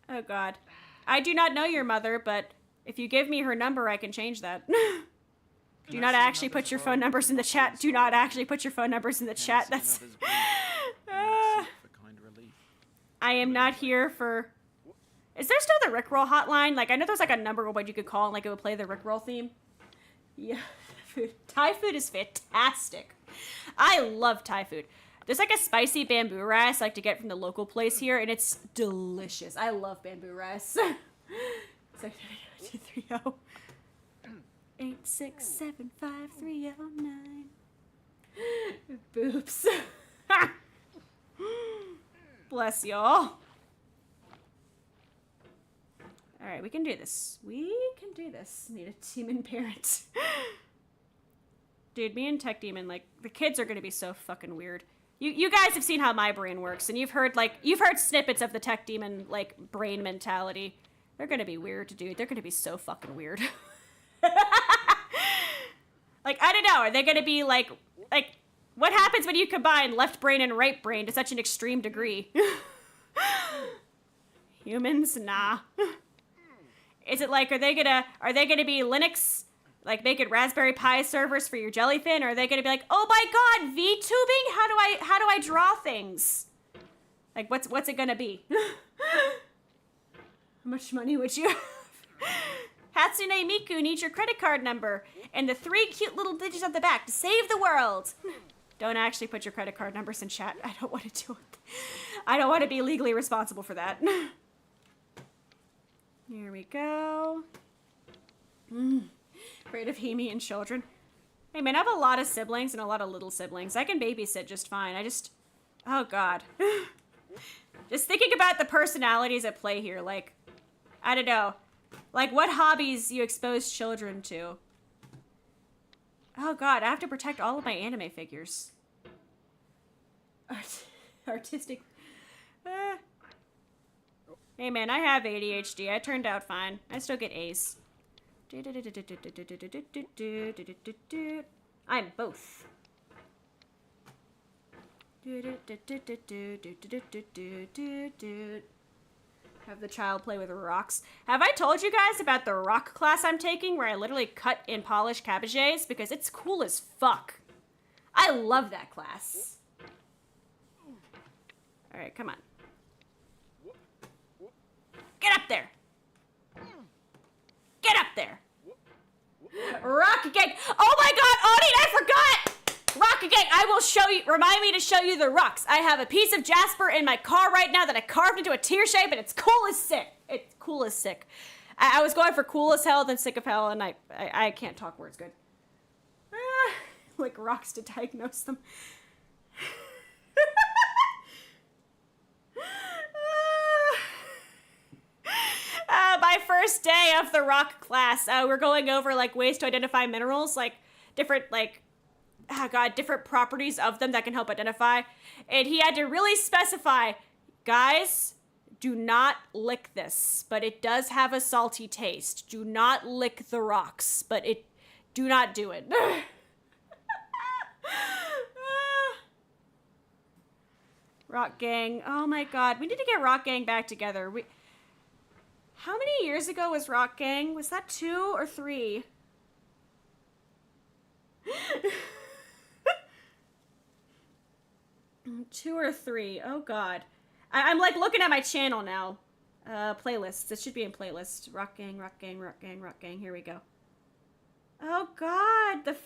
Oh, God. I do not know your mother, but if you give me her number, I can change that. Do not actually put your phone numbers in the chat. Do not actually put your phone numbers in the chat. That's... I am not here for... Is there still the Rickroll hotline? Like, I know there's like a number what you could call and like it would play the Rickroll theme. Yeah, food. Thai food is fantastic. I love Thai food. There's like a spicy bamboo rice I like to get from the local place here, and it's delicious. I love bamboo rice. It's like 230 8675309. Boobs. Bless y'all. Alright, we can do this. We can do this. Need a demon parent. Dude, me and Tech Demon, like, the kids are gonna be so fucking weird. You guys have seen how my brain works, and you've heard snippets of the Tech Demon, like, brain mentality. They're gonna be weird, dude. They're gonna be so fucking weird. Like, I don't know, are they gonna be, like, what happens when you combine left brain and right brain to such an extreme degree? Humans? Nah. Is it like, are they gonna be Linux, like making Raspberry Pi servers for your jellyfin? Or are they gonna be like, oh my god, VTubing? How do I draw things? Like, what's it gonna be? How much money would you have? Hatsune Miku needs your credit card number and the 3 cute little digits on the back to save the world. Don't actually put your credit card numbers in chat. I don't want to do it. I don't want to be legally responsible for that. Here we go. Afraid of Himi and children. Hey man, I have a lot of siblings and a lot of little siblings. I can babysit just fine. Oh god. Just thinking about the personalities at play here, like, I don't know. Like, what hobbies you expose children to. Oh god, I have to protect all of my anime figures. Artistic. Hey man, I have ADHD. I turned out fine. I still get A's. I'm both. Have the child play with rocks. Have I told you guys about the rock class I'm taking where I literally cut and polish cabbages? Because it's cool as fuck. I love that class. Alright, come on. Get up there. Get up there. Rock gang. Oh my god, Audie, I forgot! Rock gang, I will show you, remind me to show you the rocks. I have a piece of jasper in my car right now that I carved into a tear shape, and it's cool as sick. It's cool as sick. I was going for cool as hell, then sick of hell, and I can't talk words good. Like rocks to diagnose them. My first day of the rock class, we're going over like ways to identify minerals, like different different properties of them that can help identify. And he had to really specify, guys, do not lick this, but it does have a salty taste. Do not lick the rocks, but do not do it. Rock Gang. Oh my god. We need to get Rock Gang back together. How many years ago was Rock Gang? Was that 2 or 3? 2 or 3. Oh god. I'm like looking at my channel now. Playlists. It should be in playlist. Rock Gang, Rock Gang, Rock Gang, Rock Gang. Here we go. Oh god. The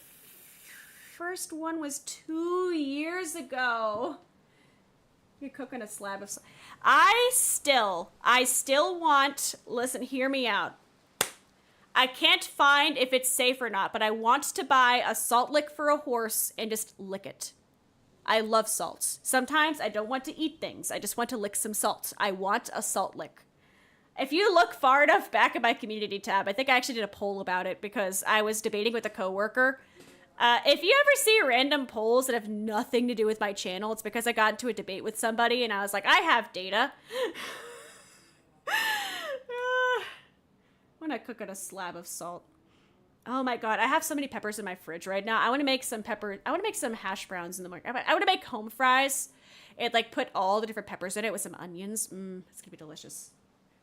first one was 2 years ago. You're cooking a slab of... I still want... Listen, hear me out. I can't find if it's safe or not, but I want to buy a salt lick for a horse and just lick it. I love salt. Sometimes I don't want to eat things. I just want to lick some salt. I want a salt lick. If you look far enough back at my community tab, I think I actually did a poll about it because I was debating with a coworker. If you ever see random polls that have nothing to do with my channel, it's because I got into a debate with somebody and I was like, I have data. I want to cook at a slab of salt. Oh my god, I have so many peppers in my fridge right now. I want to make some hash browns in the morning. I want to make home fries and like put all the different peppers in it with some onions. It's gonna be delicious.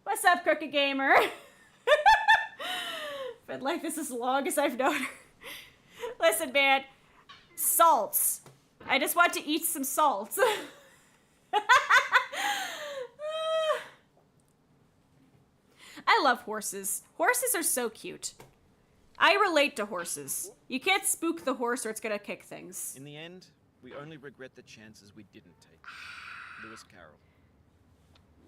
What's up, Crooked Gamer? But like this as long as I've known her. Listen, man. Salts. I just want to eat some salts. I love horses. Horses are so cute. I relate to horses. You can't spook the horse or it's gonna kick things. In the end, we only regret the chances we didn't take. Lewis Carroll.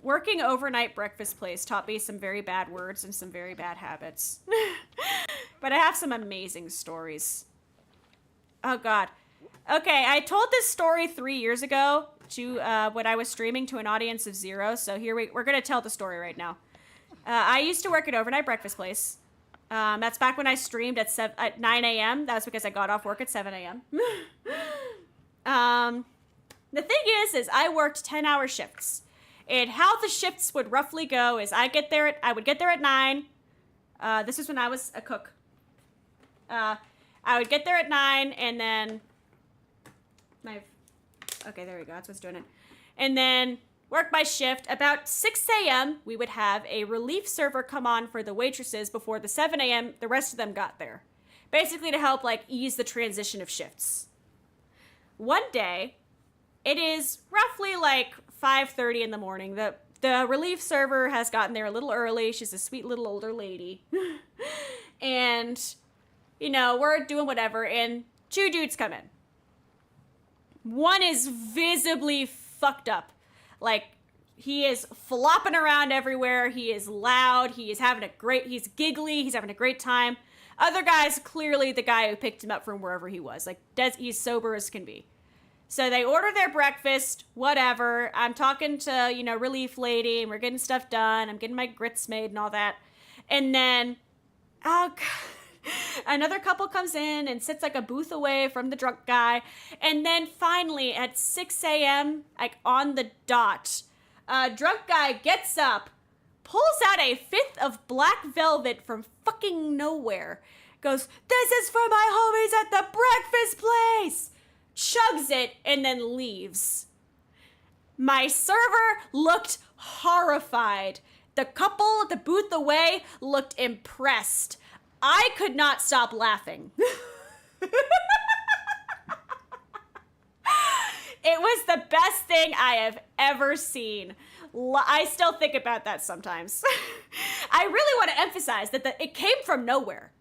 Working overnight breakfast place taught me some very bad words and some very bad habits. But I have some amazing stories. Oh god. Okay, I told this story 3 years ago. to when I was streaming to an audience of 0. So here we're gonna tell the story right now. I used to work at overnight breakfast place. That's back when I streamed at 9 a.m. That was because I got off work at 7 a.m. The thing is I worked 10-hour shifts. And how the shifts would roughly go is I would get there at 9. This is when I was a cook. I would get there at 9 and then okay, there we go. That's what's doing it. And then work my shift. About 6 a.m., we would have a relief server come on for the waitresses before the 7 a.m. the rest of them got there. Basically to help, like, ease the transition of shifts. One day, it is roughly, like, 5:30 in the morning. The relief server has gotten there a little early. She's a sweet little older lady. And, you know, we're doing whatever, and 2 dudes come in. One is visibly fucked up. Like, he is flopping around everywhere. He is loud. He's giggly. He's having a great time. Other guy's clearly the guy who picked him up from wherever he was. Like, he's sober as can be. So they order their breakfast, whatever. I'm talking to, you know, relief lady, and we're getting stuff done. I'm getting my grits made and all that. And then, oh, God. Another couple comes in and sits like a booth away from the drunk guy. And then finally at 6 a.m., like on the dot, a drunk guy gets up, pulls out a 5th of black velvet from fucking nowhere, goes, "This is for my homies at the breakfast place," chugs it, and then leaves. My server looked horrified. The couple at the booth away looked impressed. I could not stop laughing. It was the best thing I have ever seen. I still think about that sometimes. I really want to emphasize that it came from nowhere.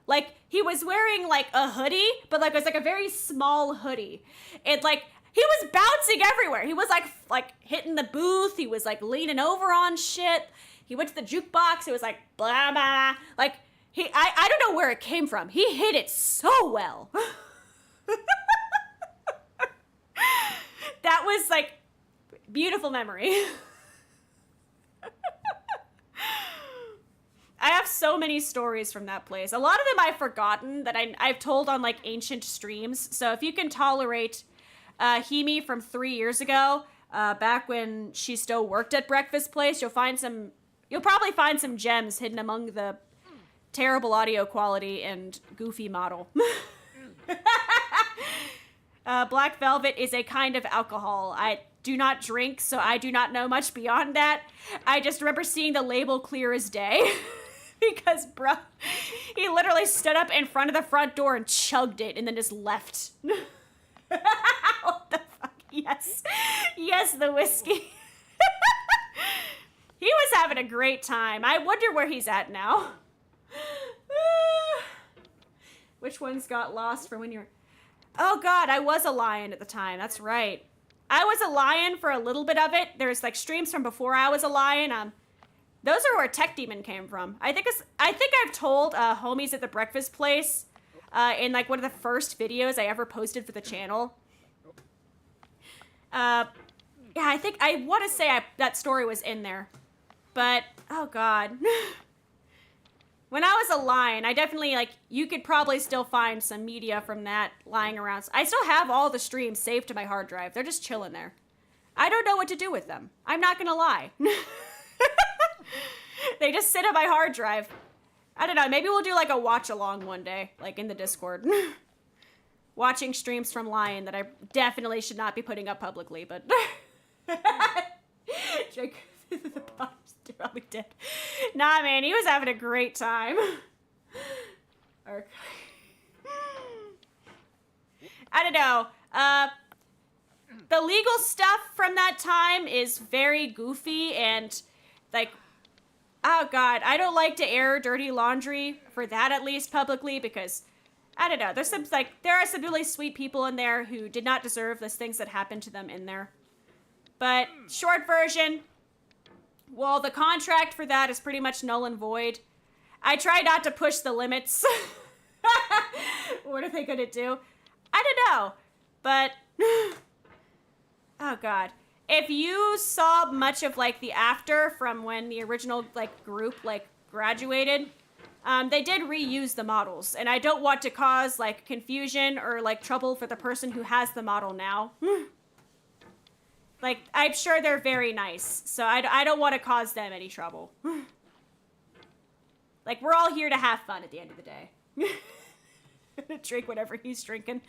Like, he was wearing, like, a hoodie, but, like, it was, like, a very small hoodie. It, like, he was bouncing everywhere. He was, like hitting the booth. He was, like, leaning over on shit. He went to the jukebox. It was, like, blah, blah. Like, I don't know where it came from. He hit it so well. That was, like, beautiful memory. I have so many stories from that place. A lot of them I've forgotten that I've told on, like, ancient streams. So if you can tolerate Himi from 3 years ago, back when she still worked at Breakfast Place, you'll probably find some gems hidden among the terrible audio quality and goofy model. Black Velvet is a kind of alcohol. I do not drink, so I do not know much beyond that. I just remember seeing the label clear as day. Because, bro, he literally stood up in front of the front door and chugged it and then just left. What the fuck? Yes. Yes, the whiskey. He was having a great time. I wonder where he's at now. Which ones got lost from when you were... Oh, God, I was a lion at the time. That's right. I was a lion for a little bit of it. There's, like, streams from before I was a lion. Those are where Tech Demon came from. I think I've told homies at the Breakfast Place in, like, one of the first videos I ever posted for the channel. Yeah, I want to say that story was in there. But, oh, God. When I was a lion, I definitely, like, you could probably still find some media from that lying around. I still have all the streams saved to my hard drive. They're just chilling there. I don't know what to do with them. I'm not gonna lie. They just sit on my hard drive. I don't know, maybe we'll do, like, a watch-along one day, like, in the Discord. Watching streams from Lion that I definitely should not be putting up publicly, but... Jake, the box probably did. Nah, man, he was having a great time. Okay. I don't know. The legal stuff from that time is very goofy and, like, oh, God, I don't like to air dirty laundry for that, at least publicly, because, I don't know, there are some really sweet people in there who did not deserve the things that happened to them in there. But, short version, well, the contract for that is pretty much null and void. I try not to push the limits. What are they gonna do? I don't know, but Oh, God. If you saw much of, like, the after from when the original, like, group, like, graduated, they did reuse the models. And I don't want to cause, like, confusion or, like, trouble for the person who has the model now. Like, I'm sure they're very nice. So I don't want to cause them any trouble. Like, we're all here to have fun at the end of the day. Drink whatever he's drinking.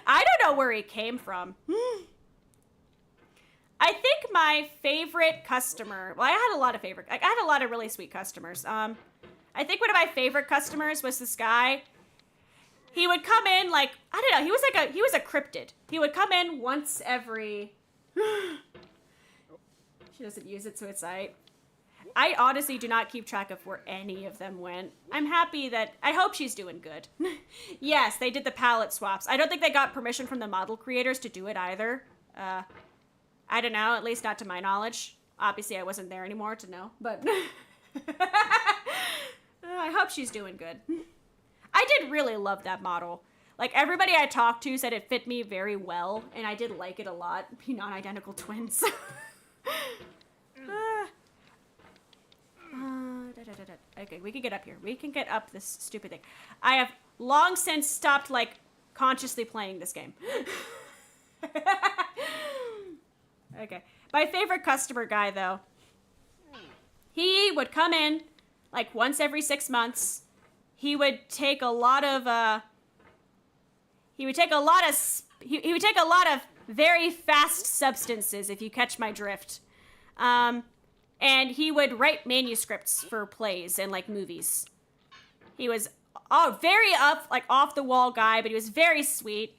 I don't know where he came from. I think my favorite customer, well, I had a lot of really sweet customers. I think one of my favorite customers was this guy. He would come in like, I don't know, he was a cryptid. He would come in once every, she doesn't use it, so it's I honestly do not keep track of where any of them went. I'm happy that, I hope she's doing good. Yes, they did the palette swaps. I don't think they got permission from the model creators to do it either. I don't know, at least not to my knowledge. Obviously, I wasn't there anymore to know, but I hope she's doing good. I did really love that model. Like, everybody I talked to said it fit me very well, and I did like it a lot. Be non-identical twins. Okay, we can get up here. We can get up this stupid thing. I have long since stopped, like, consciously playing this game. Okay. My favorite customer guy, though. He would come in, like, once every 6 months. He would take a lot of, he would take a lot of very fast substances, if you catch my drift. And he would write manuscripts for plays and, like, movies. He was very off the wall guy, but he was very sweet.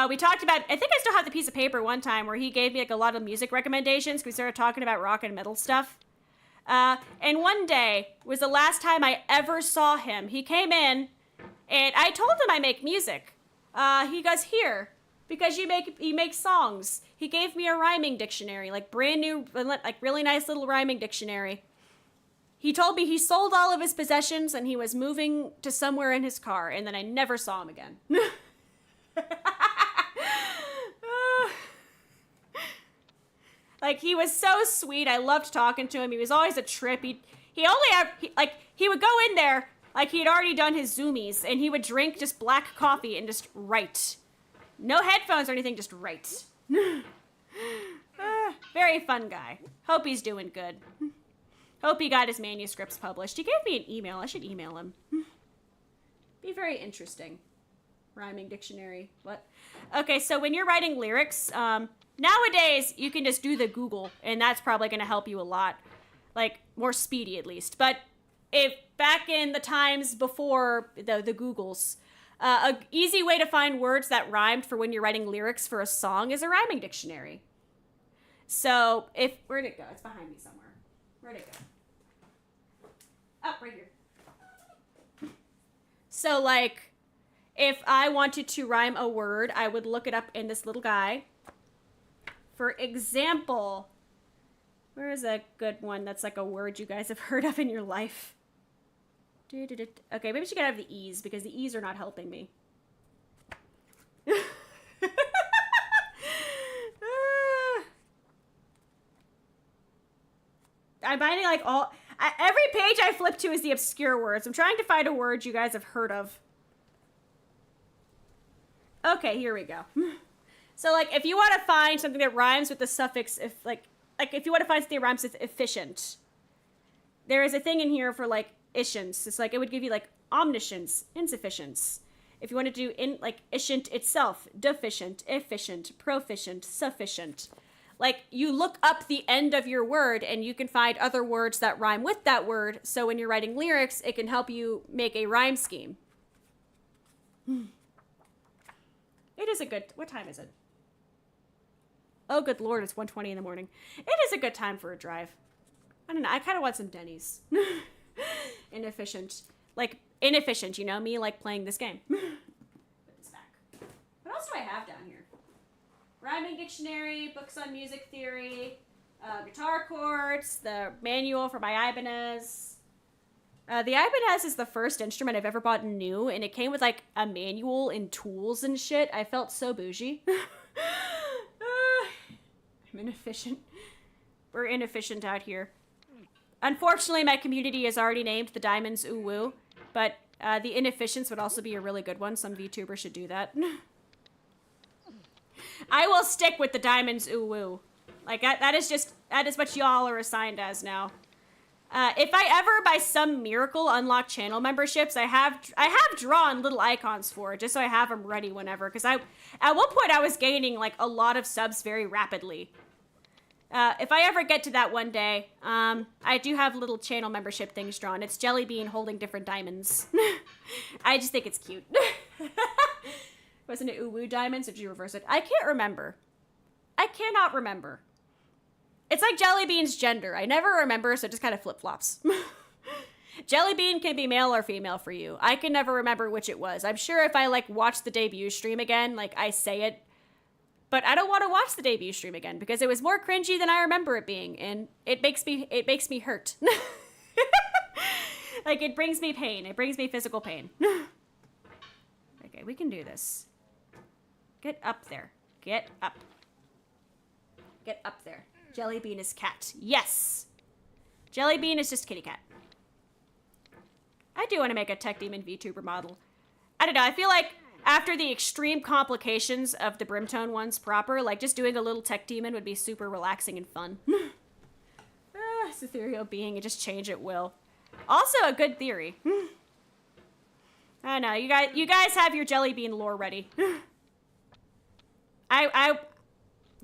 We talked about, I think I still have the piece of paper one time where he gave me, like, a lot of music recommendations. We started talking about rock and metal stuff. And one day was the last time I ever saw him. He came in, and I told him I make music. He goes, here, because you make songs. He gave me a rhyming dictionary, like brand new, like really nice little rhyming dictionary. He told me he sold all of his possessions and he was moving to somewhere in his car, and then I never saw him again. Like, he was so sweet. I loved talking to him. He was always a trip. He would go in there like he had already done his zoomies, and he would drink just black coffee and just write. No headphones or anything, just write. Very fun guy. Hope he's doing good. Hope he got his manuscripts published. He gave me an email. I should email him. Be very interesting. Rhyming dictionary. What? Okay, so when you're writing lyrics, nowadays you can just do the Google, and that's probably going to help you a lot. Like, more speedy at least. But if back in the times before the Googles, a easy way to find words that rhymed for when you're writing lyrics for a song is a rhyming dictionary. So where'd it go? It's behind me somewhere. Where'd it go? Oh, right here. So, like, if I wanted to rhyme a word, I would look it up in this little guy. For example, where is a good one that's like a word you guys have heard of in your life? Okay, maybe we should get out of the E's, because the E's are not helping me. I'm finding like every page I flip to is the obscure words. I'm trying to find a word you guys have heard of. Okay, here we go. So, like, if you want to find something that rhymes with the suffix, if you want to find something that rhymes with efficient, there is a thing in here for, like, iscience. It's like, it would give you, like, omniscience, insufficience. If you want to do, iscient itself, deficient, efficient, proficient, sufficient. Like, you look up the end of your word, and you can find other words that rhyme with that word, so when you're writing lyrics, it can help you make a rhyme scheme. It is a good... What time is it? Oh, good lord, it's 1:20 in the morning. It is a good time for a drive. I don't know, I kind of want some Denny's. Inefficient, you know, me, like, playing this game. Put this back. What else do I have down here? Rhyming dictionary, books on music theory, guitar chords, the manual for my Ibanez. The Ibanez is the first instrument I've ever bought new, and it came with, like, a manual and tools and shit. I felt so bougie. I'm inefficient. We're inefficient out here. Unfortunately, my community is already named the Diamonds Ooh Woo, but the inefficients would also be a really good one. Some VTubers should do that. I will stick with the Diamonds Ooh Woo. Like, that is what y'all are assigned as now. If I ever, by some miracle, unlock channel memberships, I have drawn little icons for it, just so I have them ready whenever. Because at one point, I was gaining, like, a lot of subs very rapidly. If I ever get to that one day, I do have little channel membership things drawn. It's Jellybean holding different diamonds. I just think it's cute. Wasn't it Uwu diamonds, or did you reverse it? I can't remember. I cannot remember. It's like Jellybean's gender. I never remember, so it just kind of flip-flops. Jellybean can be male or female for you. I can never remember which it was. I'm sure if I, like, watch the debut stream again, like, I say it. But I don't want to watch the debut stream again because it was more cringy than I remember it being, and it makes me hurt. Like, it brings me pain. It brings me physical pain. Okay, we can do this. Get up there. Get up. Get up there. Jellybean is cat. Yes! Jellybean is just kitty cat. I do want to make a Tech Demon VTuber model. I don't know, I feel like after the extreme complications of the BRIMTONE ones proper, like, just doing a little Tech Demon would be super relaxing and fun. This ethereal being, and just change at will. Also a good theory. I don't know, you guys have your Jellybean lore ready. I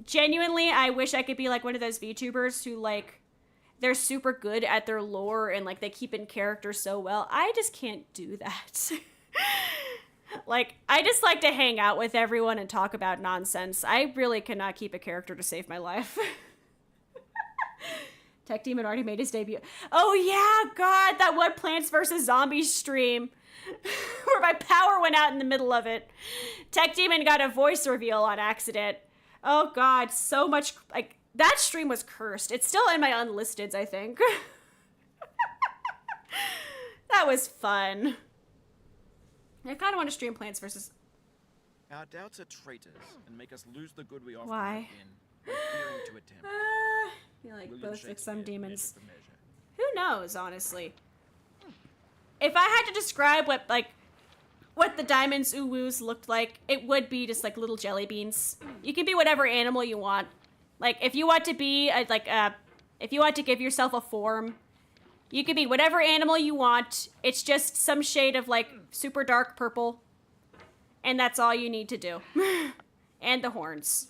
genuinely, I wish I could be like one of those VTubers who, like, they're super good at their lore and, like, they keep in character so well. I just can't do that. Like, I just like to hang out with everyone and talk about nonsense. I really cannot keep a character to save my life. Tech Demon already made his debut. Oh yeah, God, that one Plants vs. Zombies stream where my power went out in the middle of it. Tech Demon got a voice reveal on accident. Oh God, so much, like, that stream was cursed. It's still in my unlisteds, I think. That was fun. I kind of want to stream Plants vs. Our doubts are traitors and make us lose the good we often Why? have been, fearing to attempt. You're like William both like some Shakespeare, demons. measure for measure. Who knows, honestly? If I had to describe what the Diamonds Ooh Woos looked like, it would be just like little jelly beans. You can be whatever animal you want. Like, if you want to be if you want to give yourself a form, you can be whatever animal you want. It's just some shade of, like, super dark purple. And that's all you need to do. And the horns.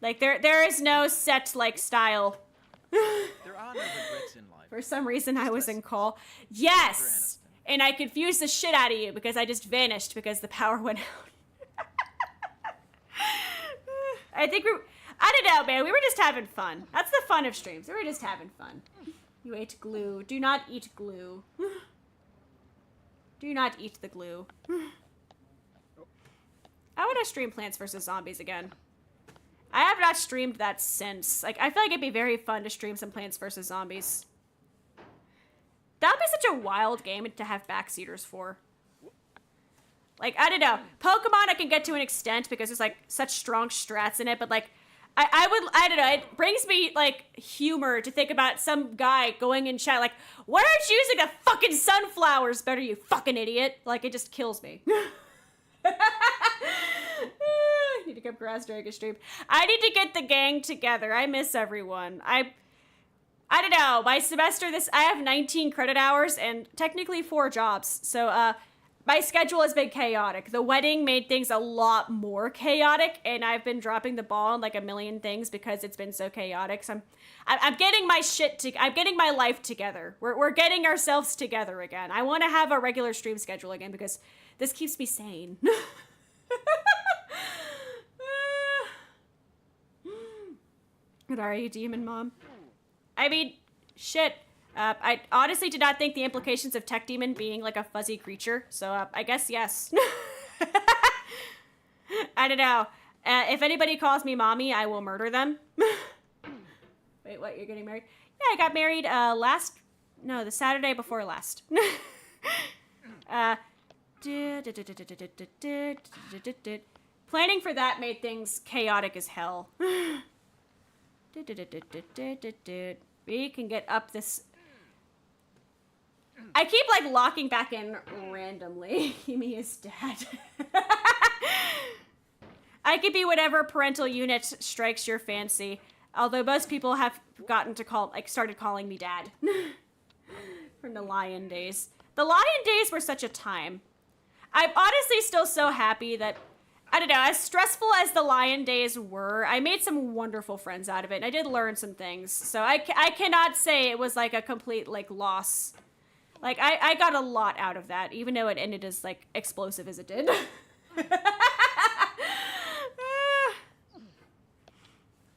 Like, there is no set, like, style. There are no regrets in life. For some reason, I was in call. Yes! And I confused the shit out of you because I just vanished because the power went out. I think I don't know, man. We were just having fun. That's the fun of streams. We were just having fun. You ate glue. Do not eat glue. Do not eat the glue. I want to stream Plants vs. Zombies again. I have not streamed that since. Like, I feel like it'd be very fun to stream some Plants vs. Zombies. That would be such a wild game to have backseaters for. Like, I don't know. Pokemon I can get to an extent because there's, like, such strong strats in it, but, like, I don't know, it brings me, like, humor to think about some guy going in chat, like, why aren't you using the fucking sunflowers better, you fucking idiot? Like, it just kills me. I need to come grass during a stream. I need to get the gang together. I miss everyone. I don't know, my semester I have 19 credit hours and technically 4 jobs, so, my schedule has been chaotic. The wedding made things a lot more chaotic, and I've been dropping the ball on like a million things because it's been so chaotic. So I'm getting my I'm getting my life together. We're getting ourselves together again. I want to have a regular stream schedule again because this keeps me sane. Good, are you, Demon Mom? I mean, shit. I honestly did not think the implications of Tech Demon being like a fuzzy creature, so I guess yes. I don't know. If anybody calls me mommy, I will murder them. Wait, what? You're getting married? Yeah, I got married the Saturday before last. Planning for that made things chaotic as hell. We can get up this. I keep like locking back in randomly. Himi is dad. I could be whatever parental unit strikes your fancy. Although most people have gotten to started calling me dad. From the Lion days. The Lion days were such a time. I'm honestly still so happy that, I don't know, as stressful as the Lion days were, I made some wonderful friends out of it, and I did learn some things. So I cannot say it was like a complete like loss. Like I got a lot out of that, even though it ended as like explosive as it did.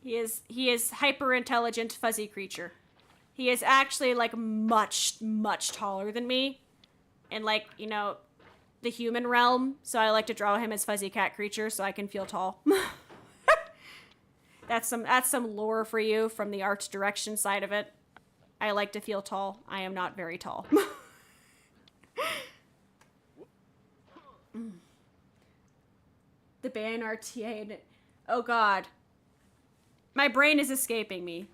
He is hyper intelligent fuzzy creature. He is actually like much taller than me, in like, you know, the human realm. So I like to draw him as fuzzy cat creature so I can feel tall. That's some lore for you from the art direction side of it. I like to feel tall. I am not very tall. The ban RTA. Oh God. My brain is escaping me.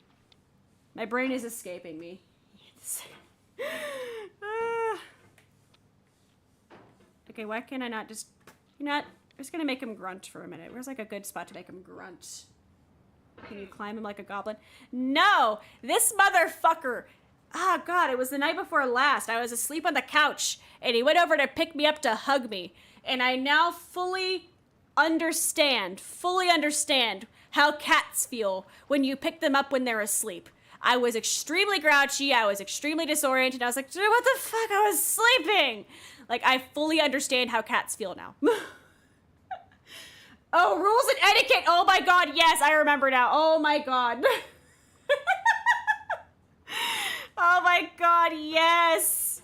My brain is escaping me. Okay, why can't I not just... You know what? I'm just gonna make him grunt for a minute. Where's like a good spot to make him grunt? Can you climb him like a goblin? No! This motherfucker! Ah, God, it was the night before last. I was asleep on the couch, and he went over to pick me up to hug me. And I now fully understand how cats feel when you pick them up when they're asleep. I was extremely grouchy. I was extremely disoriented. I was like, what the fuck? I was sleeping. Like, I fully understand how cats feel now. Oh, rules and etiquette. Oh my God. Yes, I remember now. Oh my God. Oh my God. Yes.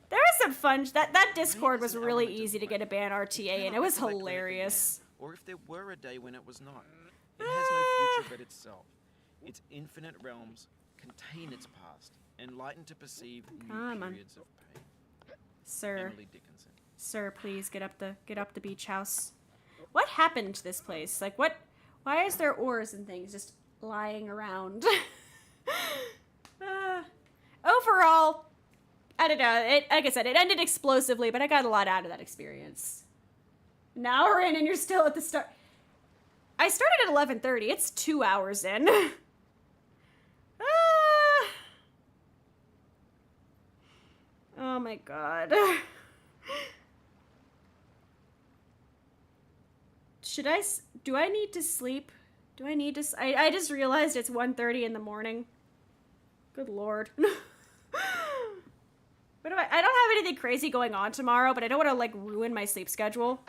There was some fun. That Discord was really easy to get a ban RTA, and it was hilarious. Or if there were a day when it was not. It has no future but itself. Its infinite realms contain its past, enlightened to perceive new periods of pain. Sir. Emily Dickinson. Sir, please get up the beach house. What happened to this place? Like, what? Why is there oars and things just lying around? Overall, I don't know. Like I said, it ended explosively, but I got a lot out of that experience. An hour in, and you're still at the start. I started at 11:30. It's 2 hours in. Oh my God. Do I need to sleep? Do I need to, I just realized it's 1:30 in the morning. Good Lord. I don't have anything crazy going on tomorrow, but I don't want to like ruin my sleep schedule.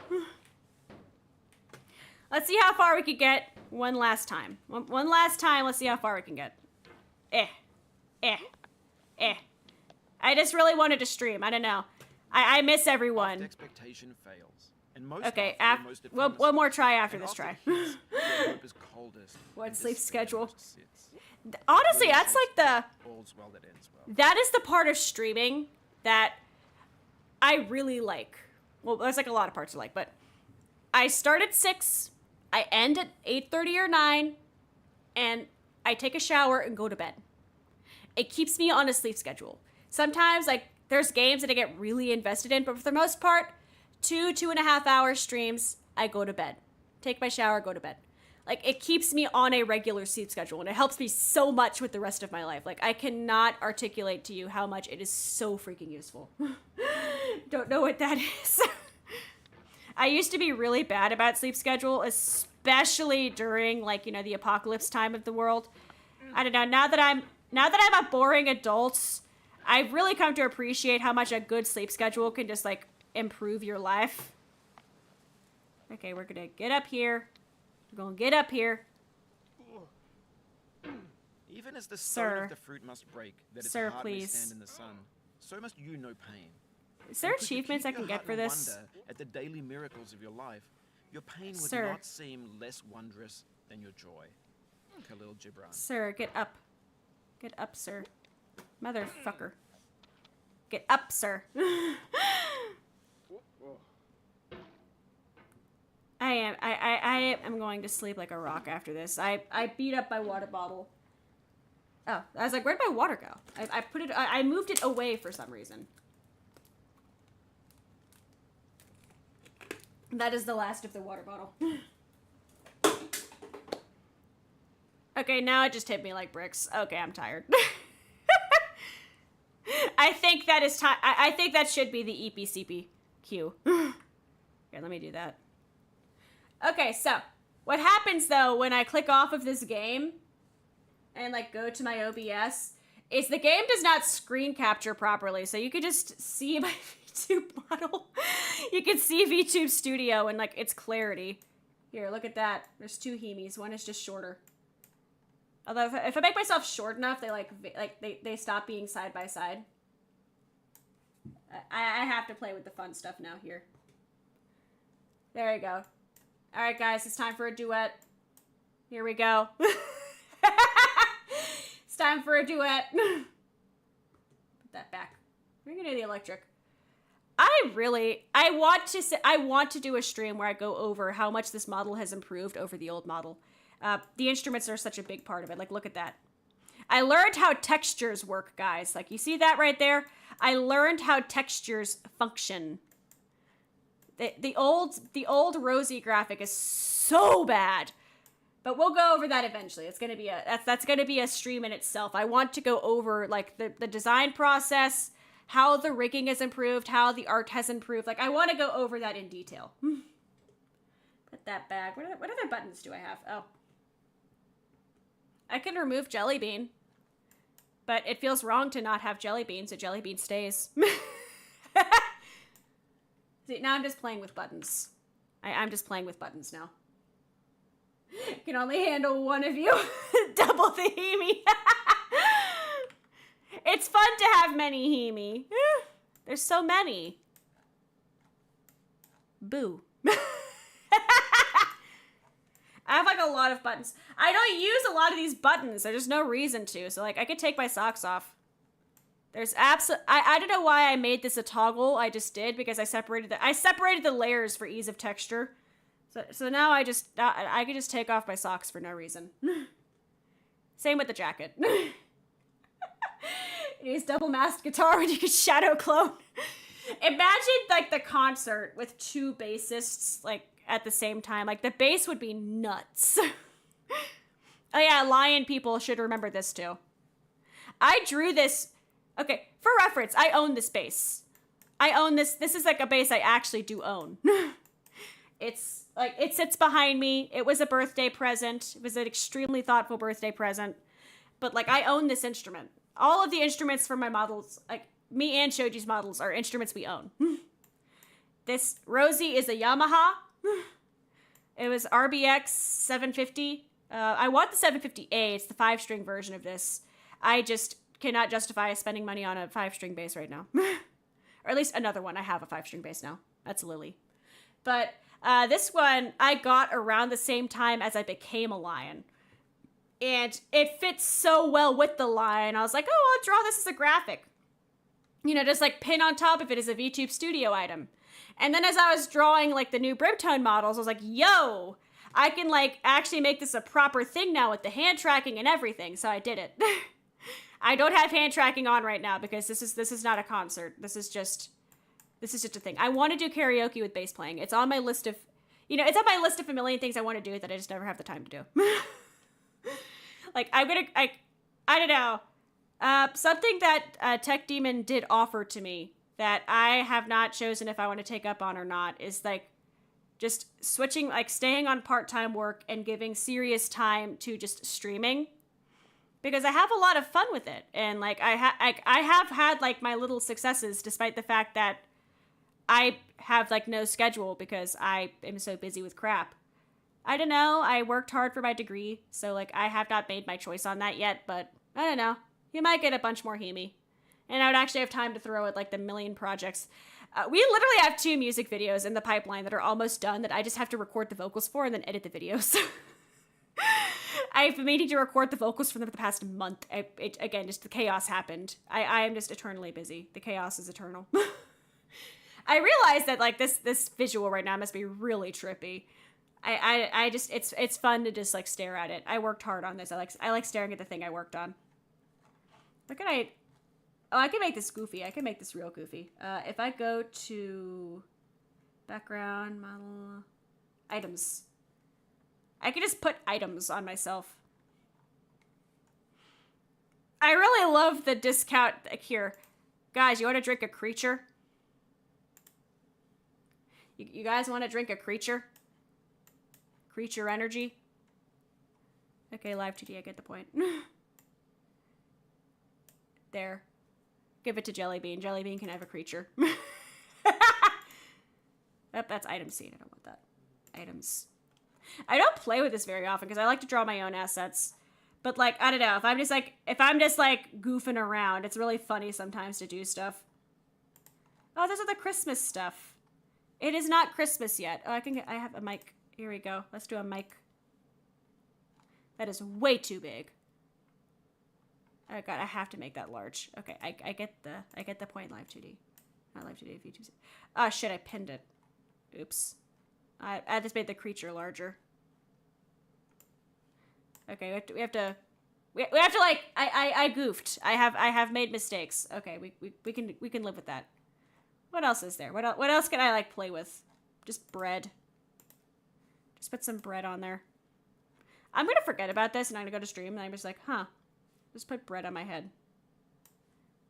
Let's see how far we can get one last time. One last time, let's see how far we can get. I just really wanted to stream. I don't know. I miss everyone. Expectation fails. And most okay, one more try after this try. What sleep schedule? Honestly, that's like the... That is the part of streaming that I really like. Well, there's like a lot of parts I like, but I start at 6, I end at 8:30 or 9, and I take a shower and go to bed. It keeps me on a sleep schedule. Sometimes, like, there's games that I get really invested in, but for the most part, 2.5 hour streams, I go to bed. Take my shower, go to bed. Like, it keeps me on a regular sleep schedule, and it helps me so much with the rest of my life. Like, I cannot articulate to you how much it is so freaking useful. Don't know what that is. I used to be really bad about sleep schedule, especially during, like, you know, the apocalypse time of the world. I don't know, now that I'm a boring adult, I've really come to appreciate how much a good sleep schedule can just, like, improve your life. Okay, we're gonna get up here. We're gonna get up here. Even as the stone of the fruit must break, that its heart may stand in the sun, so must you know pain. Is there achievements I can get for this? Wonder at the daily miracles of your life, your pain would not seem less wondrous than your joy. Khalil Gibran. Sir, get up. Get up, sir. Motherfucker. Get up, sir. I am going going to sleep like a rock after this. I beat up my water bottle. Oh, I was like, where'd my water go? I moved it away for some reason. That is the last of the water bottle. Okay, now it just hit me like bricks. Okay, I'm tired. I think that is time. I think that should be the EPCP cue. Here, let me do that. Okay, so what happens though when I click off of this game and like go to my OBS is the game does not screen capture properly. So you can just see my VTube model. You can see VTube Studio and like its clarity. Here, look at that. There's two Himis. One is just shorter. Although if I make myself short enough, they stop being side by side. I have to play with the fun stuff now here. There we go. All right, guys, it's time for a duet. Here we go. It's time for a duet. Put that back. We're gonna do the electric. I want to do a stream where I go over how much this model has improved over the old model. The instruments are such a big part of it. Like, look at that. I learned how textures work, guys. Like, you see that right there? I learned how textures function. The old Rosie graphic is so bad. But we'll go over that eventually. It's gonna be that's gonna be a stream in itself. I want to go over like the design process, how the rigging has improved, how the art has improved. Like, I want to go over that in detail. Put that back. What other buttons do I have? Oh. I can remove Jelly Bean. But it feels wrong to not have Jelly Bean, so Jelly Bean stays. See, now I'm just playing with buttons. I'm just playing with buttons now. Can only handle one of you. Double the Himi. It's fun to have many Himi. There's so many. Boo. I have like a lot of buttons. I don't use a lot of these buttons. There's no reason to. So like I could take my socks off. There's I don't know why I made this a toggle. I just did because I separated the layers for ease of texture. So now I could just take off my socks for no reason. Same with the jacket. Use double masked guitar when you could shadow clone. Imagine like the concert with two bassists like at the same time. Like the bass would be nuts. Oh yeah, Lion people should remember this too. I drew this. Okay, for reference, I own this bass. I own this. This is like a bass I actually do own. It's like, it sits behind me. It was a birthday present. It was an extremely thoughtful birthday present. But like, I own this instrument. All of the instruments for my models, like me and Shoji's models, are instruments we own. This Rosie is a Yamaha. It was RBX 750. I want the 750A. It's the 5-string version of this. I just cannot justify spending money on a 5-string bass right now. Or at least another one. I have a 5-string bass now. That's Lily. But this one I got around the same time as I became a lion. And it fits so well with the lion. I was like, oh, I'll draw this as a graphic. You know, just like pin on top of it as a VTube Studio item. And then as I was drawing like the new BRIMTONE models, I was like, yo, I can like actually make this a proper thing now with the hand tracking and everything. So I did it. I don't have hand tracking on right now because this is not a concert. This is just a thing. I want to do karaoke with bass playing. It's on my list of, it's on my list of a million things I want to do that I just never have the time to do. Like I don't know. Something that Tech Demon did offer to me that I have not chosen if I want to take up on or not is like just switching, like staying on part-time work and giving serious time to just streaming. Because I have a lot of fun with it. And like I have had like my little successes despite the fact that I have like no schedule because I am so busy with crap. I don't know. I worked hard for my degree. So like I have not made my choice on that yet, but I don't know. You might get a bunch more Himi. And I would actually have time to throw at like the million projects. We literally have 2 music videos in the pipeline that are almost done that I just have to record the vocals for and then edit the videos. I've been meaning to record the vocals for them for the past month. Again, just the chaos happened. I am just eternally busy. The chaos is eternal. I realize that like this visual right now must be really trippy. I just, it's fun to just like stare at it. I worked hard on this. I like staring at the thing I worked on. What can I, oh, I can make this goofy. I can make this real goofy. If I go to background, model, items. I can just put items on myself. I really love the discount here. Guys, you want to drink a creature? You guys want to drink a creature? Creature energy? Okay, live 2D, I get the point. There. Give it to Jellybean. Jellybean can have a creature. Yep, that's item scene. I don't want that. Items. I don't play with this very often because I like to draw my own assets. But like, I don't know, if I'm just like goofing around, it's really funny sometimes to do stuff. Oh, those are the Christmas stuff. It is not Christmas yet. Oh, I have a mic. Here we go. Let's do a mic. That is way too big. Oh god, I have to make that large. Okay, I get the point. Live 2D. Not live 2D, VTube. Oh shit, I pinned it. Oops. I just made the creature larger. Okay, we have to like, I goofed. I have made mistakes. Okay, we can live with that. What else is there? What else can I like play with? Just bread. Just put some bread on there. I'm gonna forget about this and I'm gonna go to stream and I'm just like, huh. Just put bread on my head.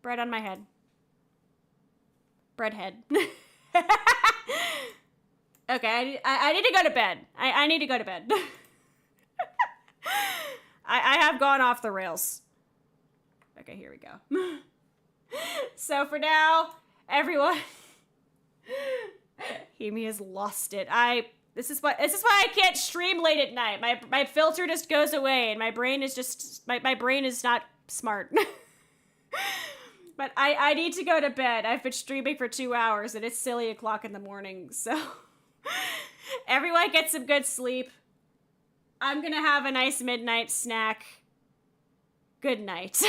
Bread on my head. Bread head. Okay, I need to go to bed. I need to go to bed. I have gone off the rails. Okay, here we go. So for now, everyone, Himi has lost it. This is why I can't stream late at night. My filter just goes away, and my brain is just my brain is not smart. But I need to go to bed. I've been streaming for 2 hours, and it's silly o'clock in the morning. So everyone get some good sleep. I'm gonna have a nice midnight snack. Good night.